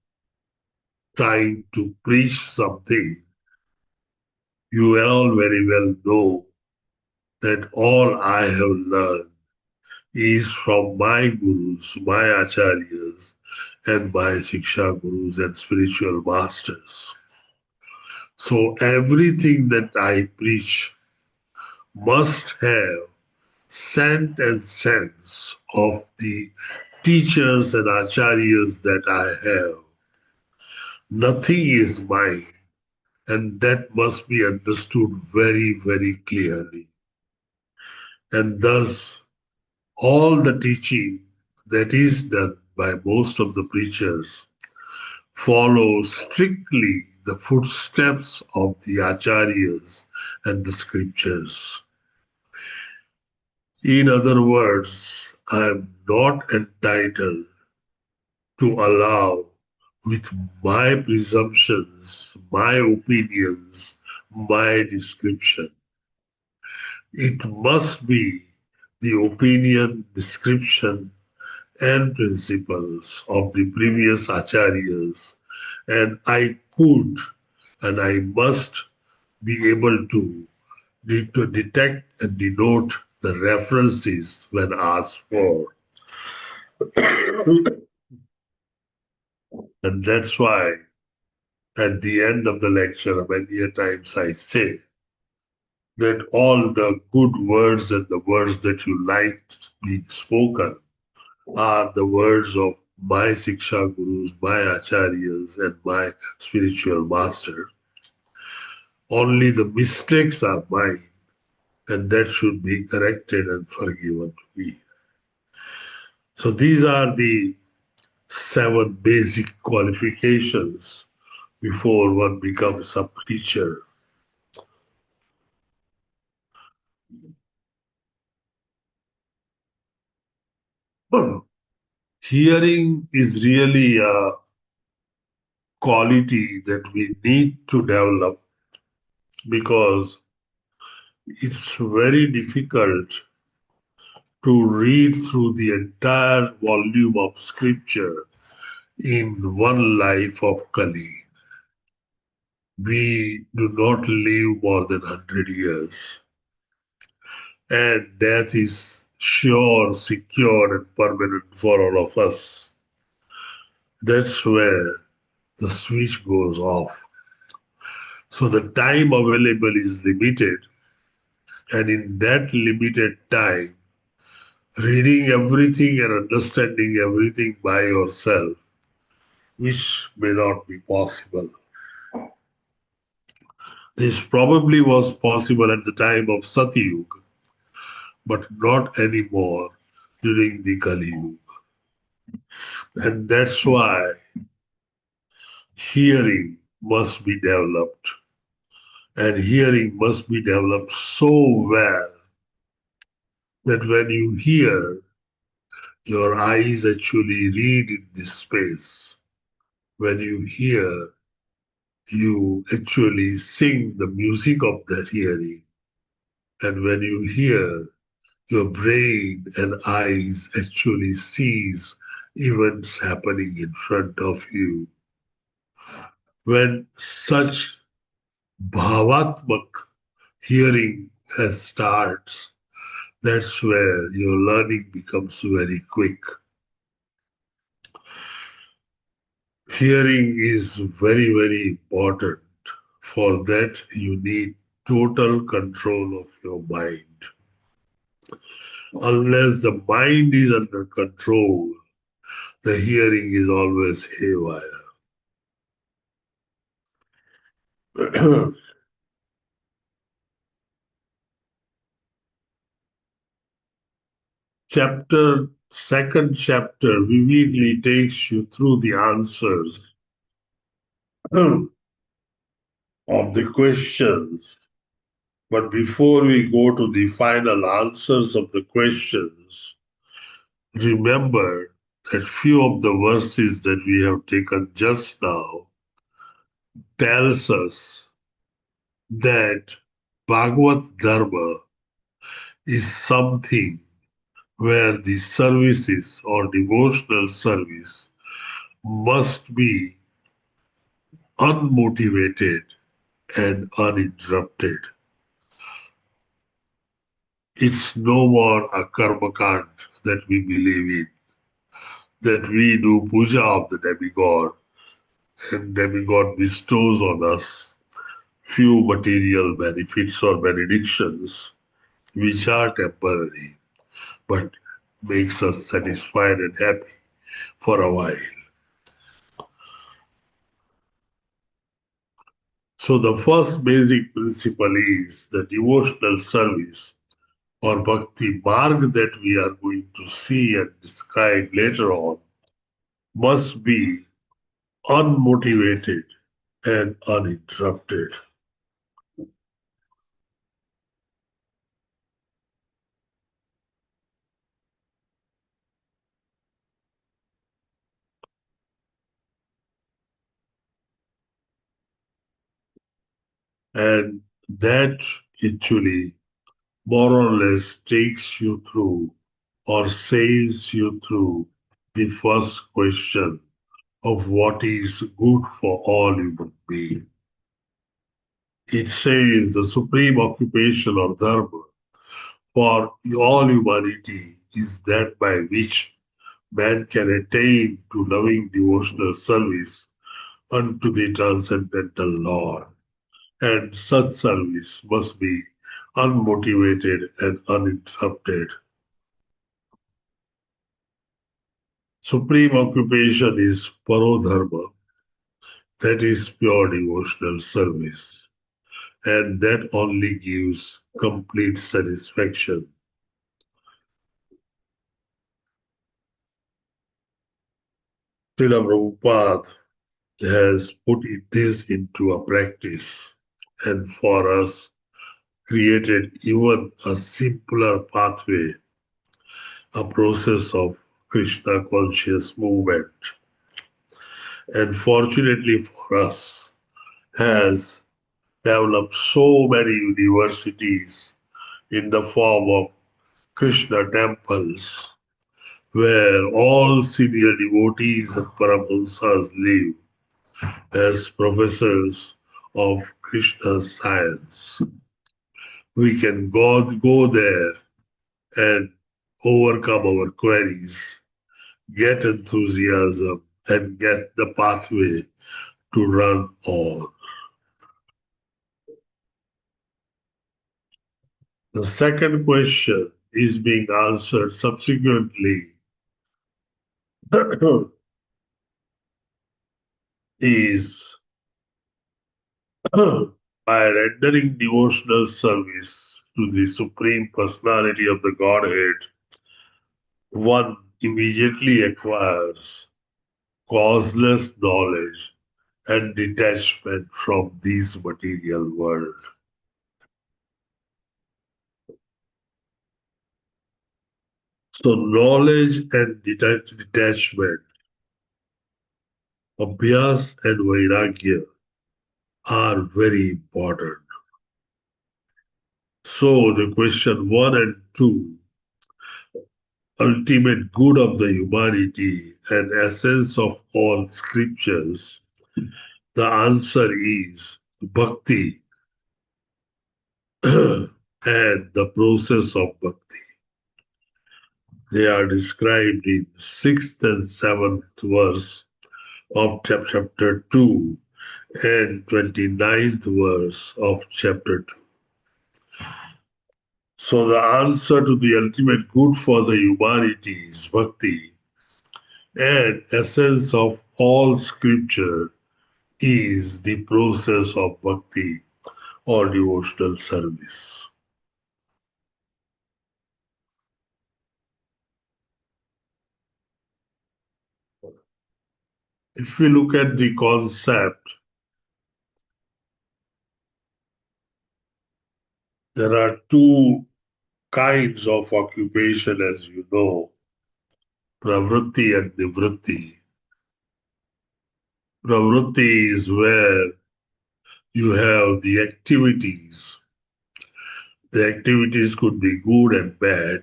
trying to preach something, you all very well know that all I have learned is from my gurus, my acharyas, and my siksha gurus and spiritual masters. So everything that I preach must have scent and sense of the teachers and acharyas that I have. Nothing is mine, and that must be understood very, very clearly. And thus, all the teaching that is done by most of the preachers follow strictly the footsteps of the acharyas and the scriptures. In other words, I am not entitled to allow with my presumptions, my opinions, my description. It must be the opinion, description, and principles of the previous acharyas, and I could and I must be able to detect and denote the references when asked for. And that's why at the end of the lecture, many a times I say that all the good words and the words that you liked being spoken are the words of my Siksha Gurus, my Acharyas, and my spiritual master. Only the mistakes are mine, and that should be corrected and forgiven to me. So these are the 7 basic qualifications before one becomes a preacher. Hearing is really a quality that we need to develop because it's very difficult to read through the entire volume of scripture in one life of Kali. We do not live more than 100 years, and death is sure, secure, and permanent for all of us. That's where the switch goes off. So the time available is limited, and in that limited time, reading everything and understanding everything by yourself, which may not be possible. This probably was possible at the time of Satyuga, but not anymore during the Kali Yuga. And that's why hearing must be developed. And hearing must be developed so well that when you hear, your eyes actually read in this space. When you hear, you actually sing the music of that hearing. And when you hear, your brain and eyes actually sees events happening in front of you. When such bhavatmak hearing starts, that's where your learning becomes very quick. Hearing is very, very important. For that, you need total control of your mind. Unless the mind is under control, the hearing is always haywire. Second chapter vividly takes you through the answers of the questions. But before we go to the final answers of the questions, remember that few of the verses that we have taken just now tells us that Bhagavad Dharma is something where the services or devotional service must be unmotivated and uninterrupted. It's no more a karma kand that we believe in, that we do puja of the demigod and demigod bestows on us few material benefits or benedictions which are temporary but makes us satisfied and happy for a while. So the first basic principle is the devotional service or bhakti marg that we are going to see and describe later on must be unmotivated and uninterrupted. And that actually more or less takes you through or sails you through the first question of what is good for all human beings. It says the supreme occupation or dharma for all humanity is that by which man can attain to loving devotional service unto the transcendental Lord. And such service must be unmotivated and uninterrupted. Supreme occupation is parodharma, that is pure devotional service, and that only gives complete satisfaction. Srila Prabhupada has put this into a practice and for us created even a simpler pathway, a process of Krishna conscious movement. And fortunately for us, has developed so many universities in the form of Krishna temples where all senior devotees and Paramahamsas live as professors of Krishna science. We can go there and overcome our queries, get enthusiasm, and get the pathway to run on. The second question is being answered subsequently is by rendering devotional service to the Supreme Personality of the Godhead, one immediately acquires causeless knowledge and detachment from this material world. So knowledge and detachment, abhyas and vairagya are very important. So the question 1 and 2, ultimate good of the humanity and essence of all scriptures, the answer is bhakti and the process of bhakti. They are described in 6th and 7th verse of chapter 2 and 29th verse of chapter 2. So the answer to the ultimate good for the humanity is bhakti, and essence of all scripture is the process of bhakti or devotional service. If we look at the concept, there are two kinds of occupation, as you know, pravritti and nivritti. Pravritti is where you have the activities. The activities could be good and bad.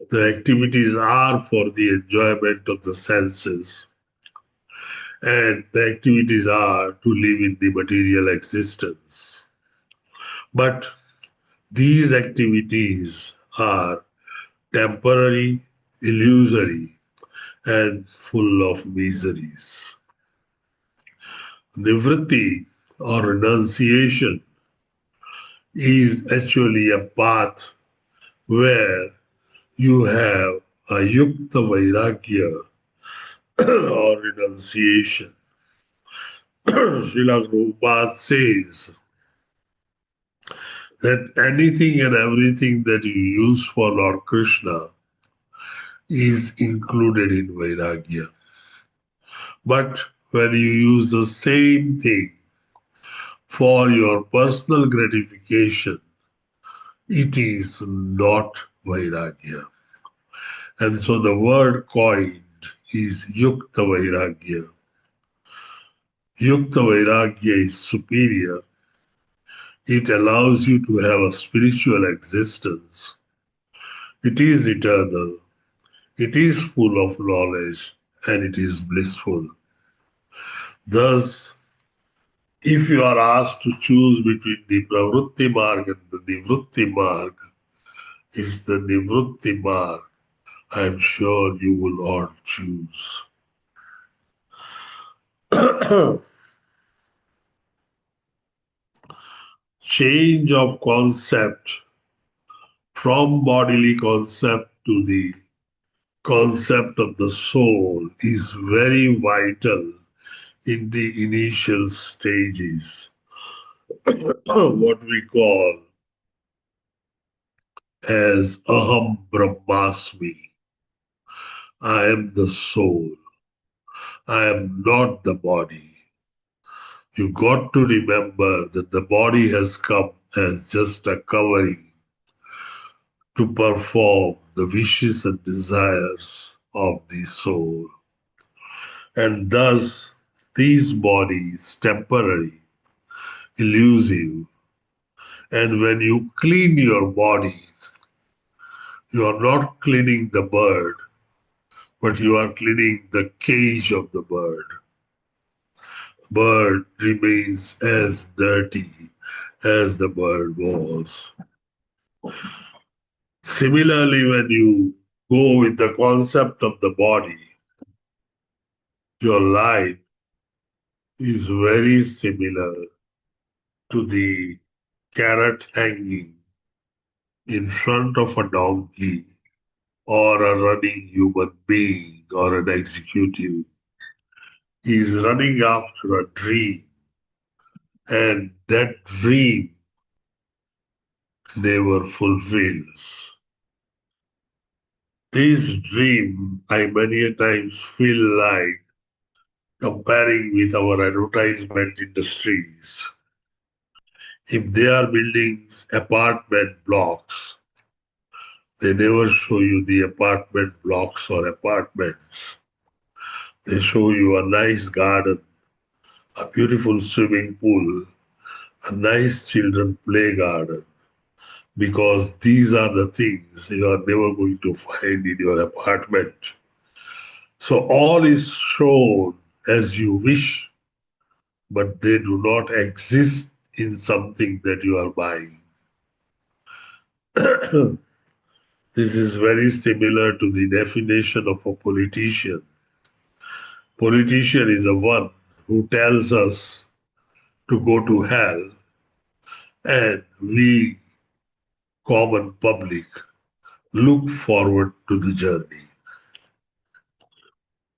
The activities are for the enjoyment of the senses, and the activities are to live in the material existence. But these activities are temporary, illusory, and full of miseries. Nivritti or renunciation is actually a path where you have a yukta vairagya or renunciation. Srila Prabhupada says that anything and everything that you use for Lord Krishna is included in vairagya. But when you use the same thing for your personal gratification, it is not vairagya. And so the word coined is yukta vairagya. Yukta vairagya is superior It allows you to have a spiritual existence. It is eternal. It is full of knowledge and it is blissful. Thus, if you are asked to choose between the pravrutti marg and the nivrutti marg, it's the nivrutti marg. I'm sure you will all choose. Change of concept from bodily concept to the concept of the soul is very vital in the initial stages, what we call as Aham Brahmasmi. I am the soul. I am not the body. You got to remember that the body has come as just a covering to perform the wishes and desires of the soul. And thus, these bodies temporary, elusive. And when you clean your body, you are not cleaning the bird, but you are cleaning the cage of the bird. Bird remains as dirty as the bird was. Similarly, when you go with the concept of the body, your life is very similar to the carrot hanging in front of a donkey or a running human being or an executive. He is running after a dream, and that dream never fulfills. This dream, I many a times feel like comparing with our advertisement industries. If they are building apartment blocks, they never show you the apartment blocks or apartments. They show you a nice garden, a beautiful swimming pool, a nice children play garden, because these are the things you are never going to find in your apartment. So all is shown as you wish, but they do not exist in something that you are buying. This is very similar to the definition of a politician. Politician is the one who tells us to go to hell, and we, common public, look forward to the journey.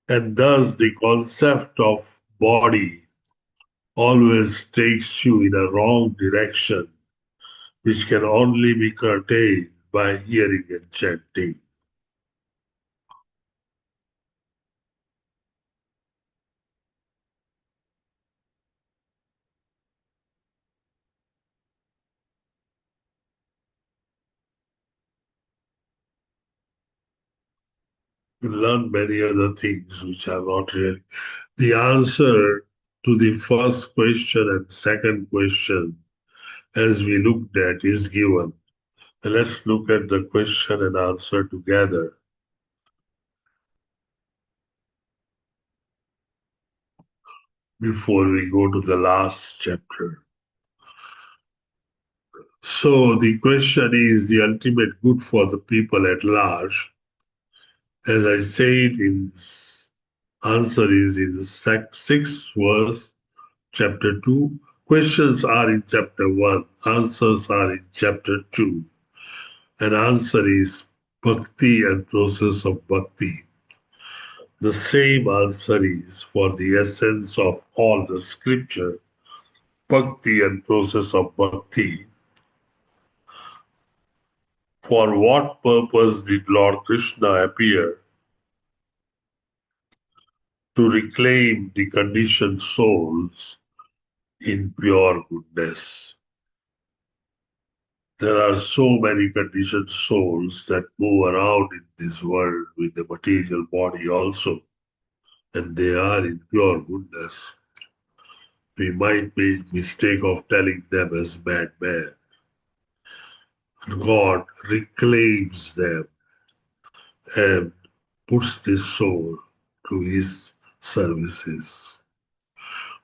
And thus the concept of body always takes you in a wrong direction, which can only be curtailed by hearing and chanting. You learn many other things which are not really. The answer to the first question and second question, as we looked at, is given. Let's look at the question and answer together. Before we go to the last chapter. So the question is the ultimate good for the people at large. As I said, answer is in the sixth verse, chapter 2. Questions are in chapter 1, answers are in chapter 2. And answer is bhakti and process of bhakti. The same answer is for the essence of all the scripture, bhakti and process of bhakti. For what purpose did Lord Krishna appear? To reclaim the conditioned souls in pure goodness. There are so many conditioned souls that move around in this world with the material body also, and they are in pure goodness. we might make mistake of telling them as madmen. God reclaims them and puts this soul to his services.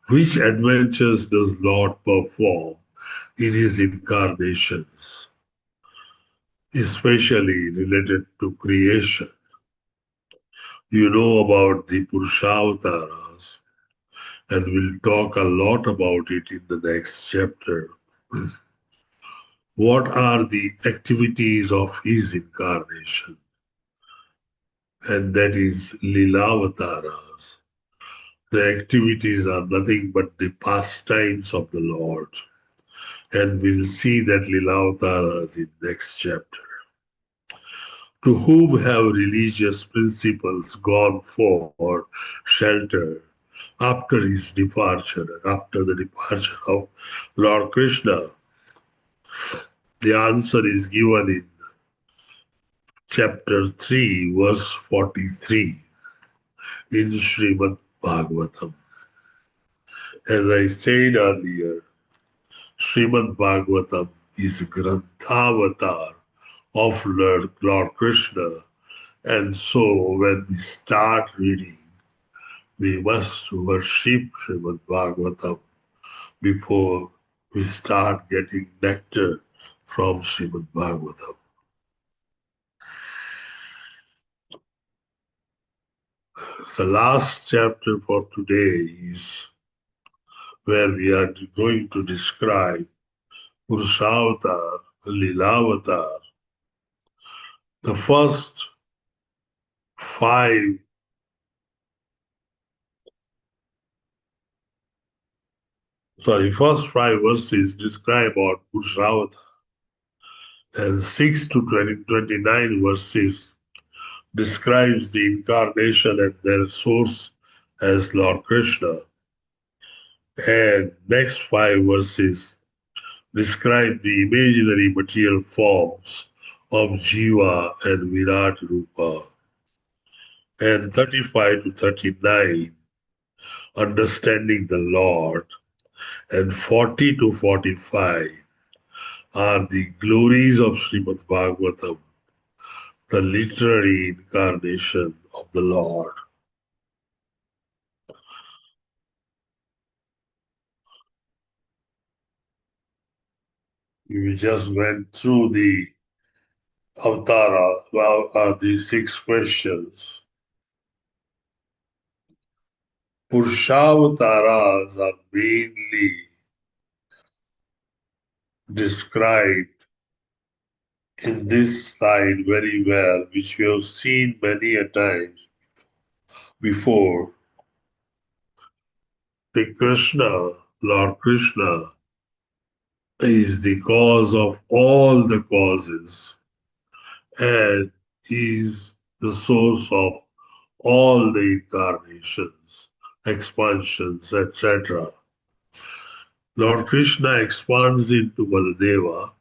Which adventures does Lord perform in his incarnations, especially related to creation? You know about the Purushavataras, and we'll talk a lot about it in the next chapter. What are the activities of his incarnation? And that is Lilavataras. The activities are nothing but the pastimes of the Lord. And we'll see that Lilavataras in next chapter. To whom have religious principles gone for shelter after his departure, after the departure of Lord Krishna? The answer is given in chapter 3, verse 43 in Srimad Bhagavatam. As I said earlier, Srimad Bhagavatam is a Grantavatar of Lord Krishna, and so when we start reading, we must worship Srimad Bhagavatam before we start getting nectar from Srimad Bhagavatam. The last chapter for today is where we are going to describe Purusavatar, Lilavatar. The first five verses describe about Purusavatar, and 6 to 29 verses describes the incarnation and their source as Lord Krishna. And next 5 verses describe the imaginary material forms of Jiva and Virat Rupa. And 35 to 39, understanding the Lord. And 40 to 45 are the glories of Srimad Bhagavatam, the literary incarnation of the Lord. We just went through the Avatara, the 6 questions. Purushavasaras are mainly described in this slide very well, which we have seen many a times before. The Krishna, Lord Krishna, is the cause of all the causes and is the source of all the incarnations, expansions, etc. Lord Krishna expands into Baladeva,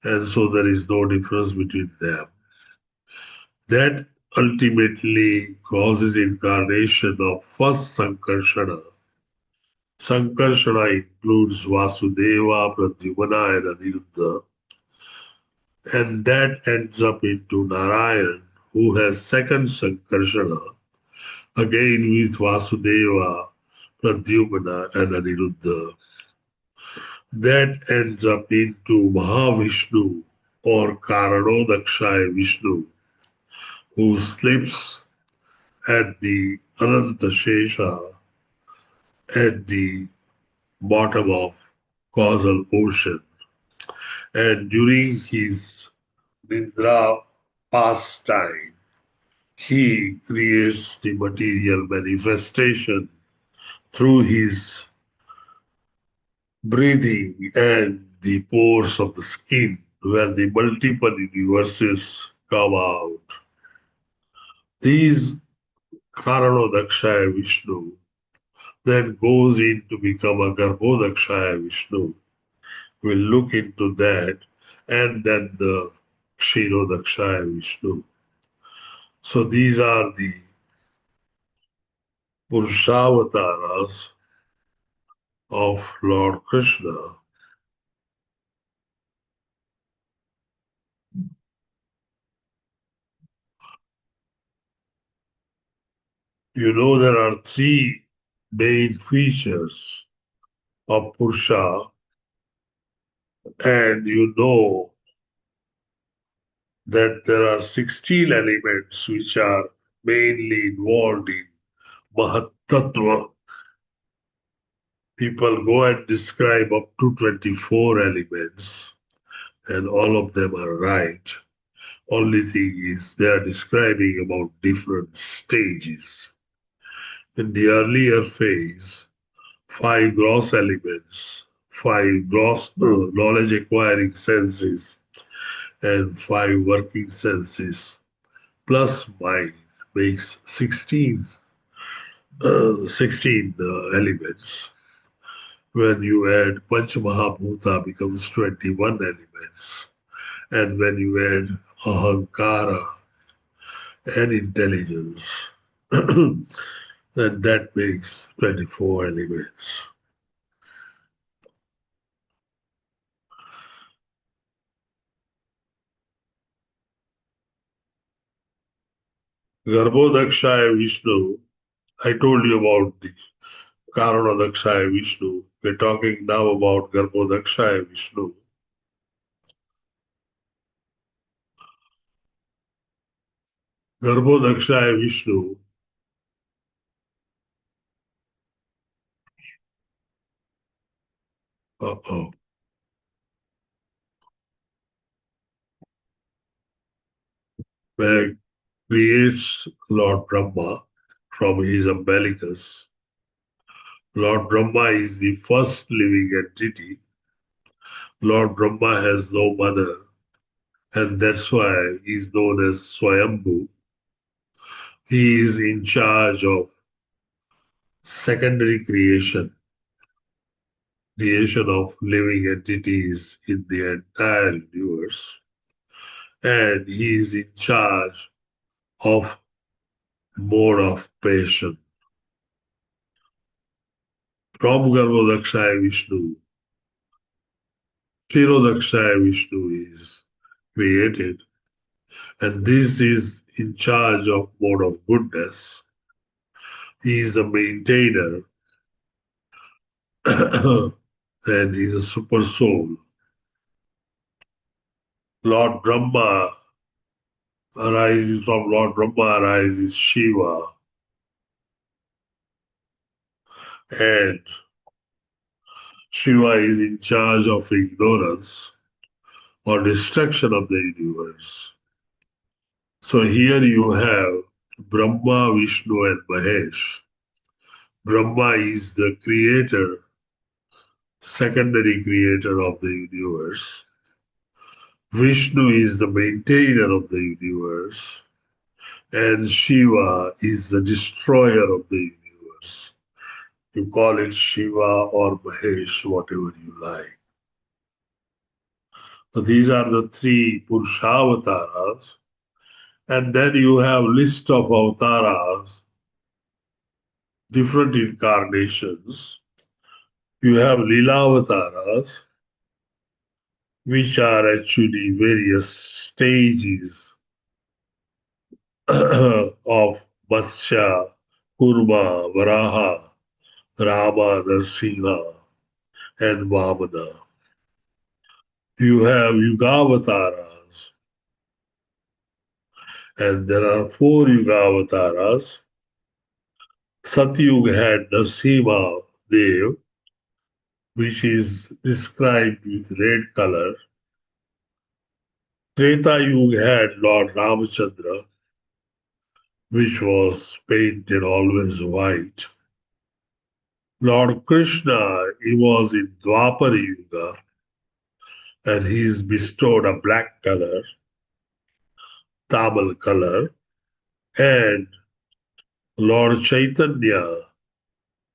and so there is no difference between them. That ultimately causes incarnation of first Sankarshana. Sankarshana includes Vasudeva, Pradyumna, and Aniruddha, and that ends up into Narayan, who has second Sankarshana, again with Vasudeva, Pradyumna, and Aniruddha. That ends up into Mahavishnu or Karanodakshaya Vishnu, who sleeps at the Anantashesha at the bottom of causal ocean. And during his Nindra pastime, he creates the material manifestation through his breathing and the pores of the skin, where the multiple universes come out. These Karanodakshaya Vishnu then goes in to become a Garbhodakshaya Vishnu. We'll look into that, and then the Kshirodakshaya Vishnu. So these are the Purushavataras, of Lord Krishna. You know there are three main features of Purusha, and you know that there are 16 elements which are mainly involved in Mahatattva. People go and describe up to 24 elements, and all of them are right. Only thing is they are describing about different stages. In the earlier phase, 5 gross elements, 5 gross knowledge acquiring senses, and 5 working senses, plus mind makes 16 elements. When you add Panchamahabhuta becomes 21 elements. And when you add Ahankara and intelligence, then that makes 24 elements. Garbhodakshaya Vishnu, I told you about the Karanodakshaya Vishnu. We're talking now about Garbhodakshaya Vishnu. Garbhodakshaya Vishnu creates Lord Brahma from his umbilicus. Lord Brahma is the first living entity. Lord Brahma has no mother, and that's why he's known as Swayambhu. He is in charge of secondary creation of living entities in the entire universe, and he is in charge of mode of passion. From Garbhodakshaya Vishnu, Kshirodakshaya Vishnu is created, and this is in charge of mode of goodness. He is the maintainer and he is a super soul. Lord Brahma arises from Lord Brahma arises Shiva, and Shiva is in charge of ignorance or destruction of the universe. So here you have Brahma, Vishnu, and Mahesh. Brahma is the creator, secondary creator of the universe. Vishnu is the maintainer of the universe. And Shiva is the destroyer of the universe. You call it Shiva or Mahesh, whatever you like. So these are the three Purushavataras. And then you have list of avatars, different incarnations. You have Leelavataras, which are actually various stages of Matsya, Kurma, Varaha, Rama, Narsimha, and Vamana. You have Yugavatars, and there are 4 Yugavatars. Satyuga had Narsimha Dev, which is described with red color. Treta Yuga had Lord Ramachandra, which was painted always white. Lord Krishna, he was in Dwapara Yuga, and he is bestowed a black color, Tamil color, and Lord Chaitanya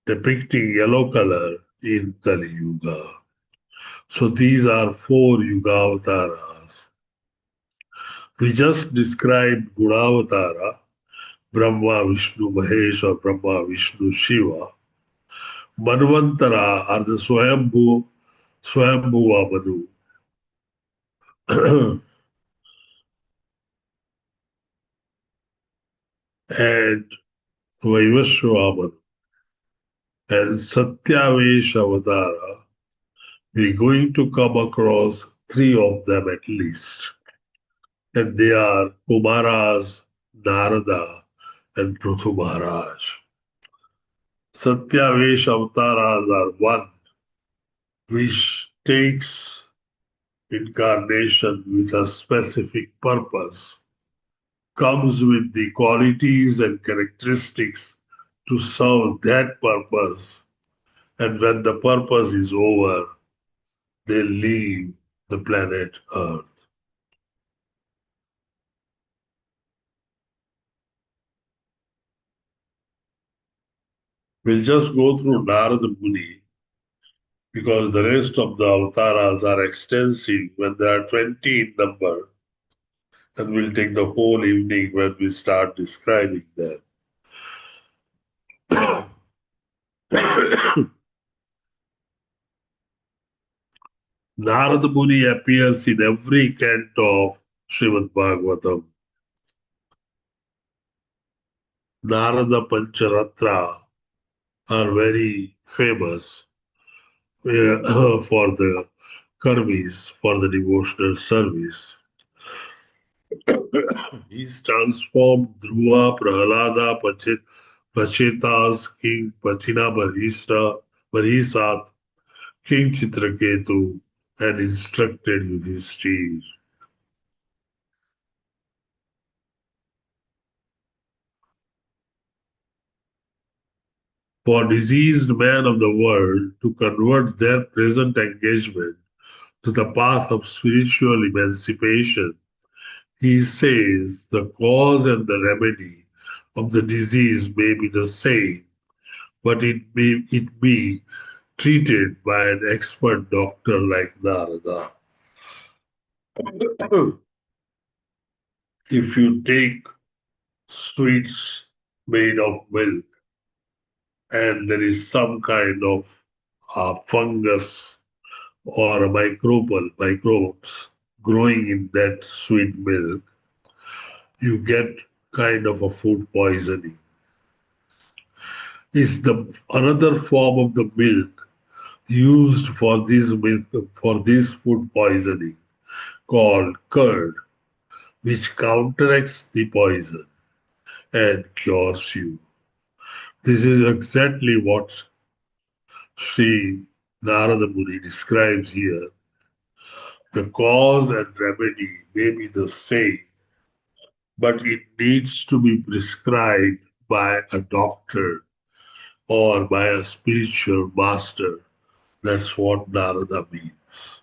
depicting yellow color in Kali Yuga. So these are 4 Yugavatars. We just described Gunavatara, Brahma, Vishnu, Mahesh, or Brahma, Vishnu, Shiva. Manvantara are the Swayambhuva Manu. And Vaivashva Manu. And Satyavesh Avatara. We're going to come across three of them at least. And they are Kumaras, Narada, and Prithu Maharaj. Satyavesh avatars are one which takes incarnation with a specific purpose, comes with the qualities and characteristics to serve that purpose, and when the purpose is over, they leave the planet Earth. We'll just go through Narada Muni because the rest of the avatars are extensive when there are 20 in number, and we'll take the whole evening when we start describing them. Narada Muni appears in every canto of Srimad Bhagavatam. Narada Pancharatra are very famous for the karmis, for the devotional service. He's transformed Dhruva, Prahalada, Pachetas, King Patina Barisat, King Chitraketu, and instructed Yudhishthira. For diseased men of the world to convert their present engagement to the path of spiritual emancipation, he says the cause and the remedy of the disease may be the same, but it be treated by an expert doctor like Narada. If you take sweets made of milk and there is some kind of fungus or microbes growing in that sweet milk, you get kind of a food poisoning. Is the another form of the milk used for this food poisoning called curd, which counteracts the poison and cures you. This is exactly what Sri Narada Muni describes here. The cause and remedy may be the same, but it needs to be prescribed by a doctor or by a spiritual master. That's what Narada means.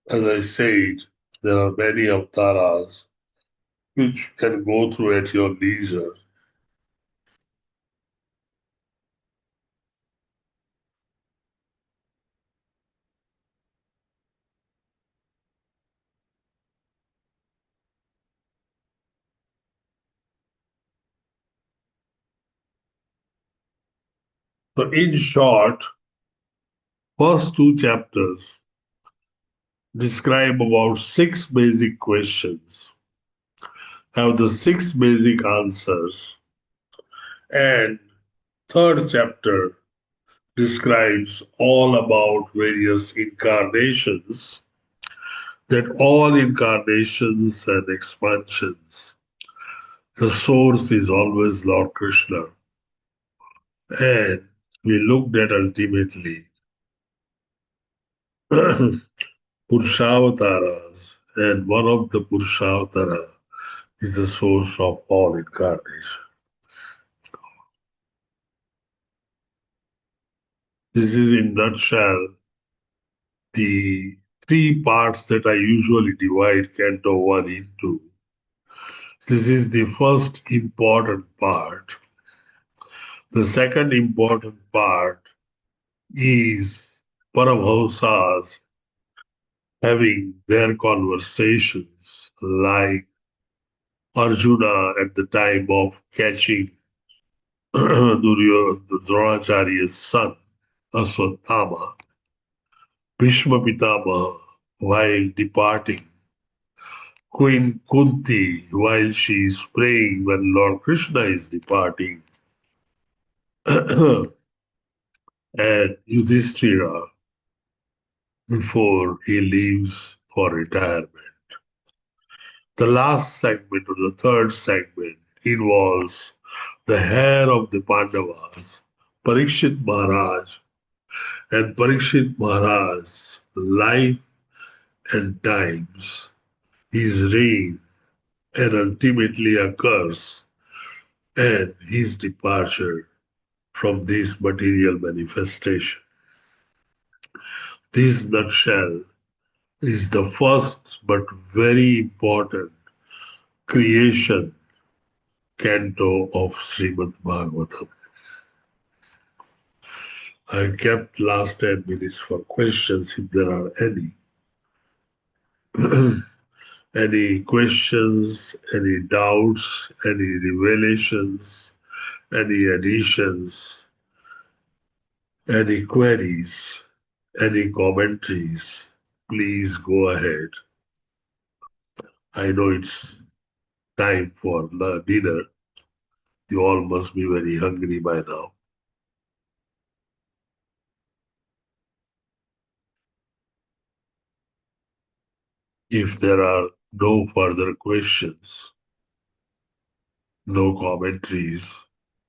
As I said, there are many avatars which you can go through at your leisure. So in short, first two chapters describe about 6 basic questions, have the 6 basic answers, and third chapter describes all about various incarnations, that all incarnations and expansions, the source is always Lord Krishna. And we looked at ultimately Purushavataras, and one of the Purushavatara is the source of all incarnation. This is in nutshell the 3 parts that I usually divide Canto 1 into. This is the first important part. The second important part is Paramhamsas having their conversations like Arjuna at the time of catching Dronacharya's son, Aswathama, Bhishma Pitama while departing, Queen Kunti while she is praying when Lord Krishna is departing, and Yudhishthira before he leaves for retirement. The last segment or the third segment involves the heir of the Pandavas, Parikshit Maharaj, and Parikshit Maharaj's life and times, his reign, and ultimately a curse, and his departure from this material manifestation. This nutshell is the first but very important creation canto of Srimad Bhagavatam. I kept last 10 minutes for questions if there are any. Any questions, any doubts, any revelations, any additions, any queries, any commentaries, please go ahead. I know it's time for dinner. You all must be very hungry by now. If there are no further questions, no commentaries,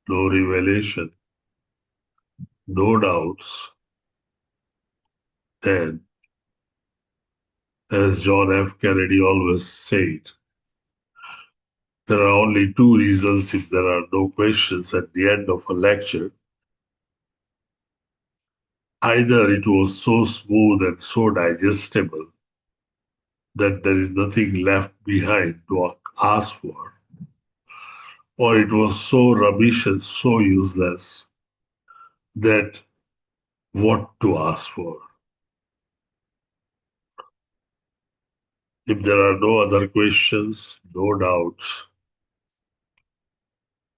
no revelation, no doubts, then, as John F. Kennedy always said, there are only two results if there are no questions at the end of a lecture. Either it was so smooth and so digestible that there is nothing left behind to ask for, or it was so rubbish and so useless that what to ask for. If there are no other questions, no doubts,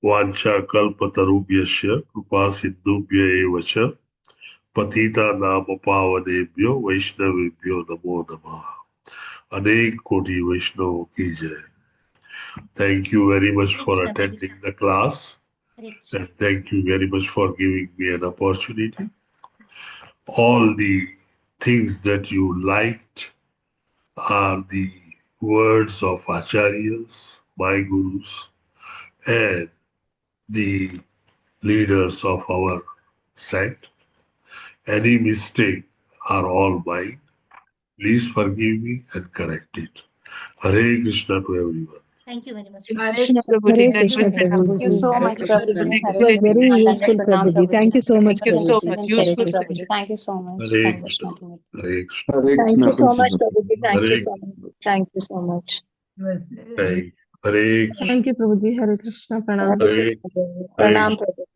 Vancha kalpatarubhyasya krupa sindhubhya evacha patita nama pavanebhyo vaishnavebhyo namo namaha. Anek koti Vaishnava ki jai. Thank you very much for attending the class, and thank you very much for giving me an opportunity. All the things that you liked are the words of acharyas, my gurus, and the leaders of our sect. Any mistake are all mine. Please forgive me and correct it. Hare Krishna to everyone. Thank you very much. Hare Krishna, Prabhuji. Hare That Krishna, was Thank you Prabhuji. so that much, was Prabhuji. an It was excellent very session. useful, Prabhuji. Thank you so much, Thank you so Prabhuji. much. Excellent Useful session, session. Prabhuji. Thank you so much. Hare Hare Krishna. Krishna, Prabhuji. Hare Krishna. Hare Thank Krishna, you so much, Prabhuji. Prabhuji. Thank you Hare so much. Thank you so much. Hare Krishna. Thank you, Prabhuji. Hare Krishna. Pranam. Hare Pranam, Prabhuji.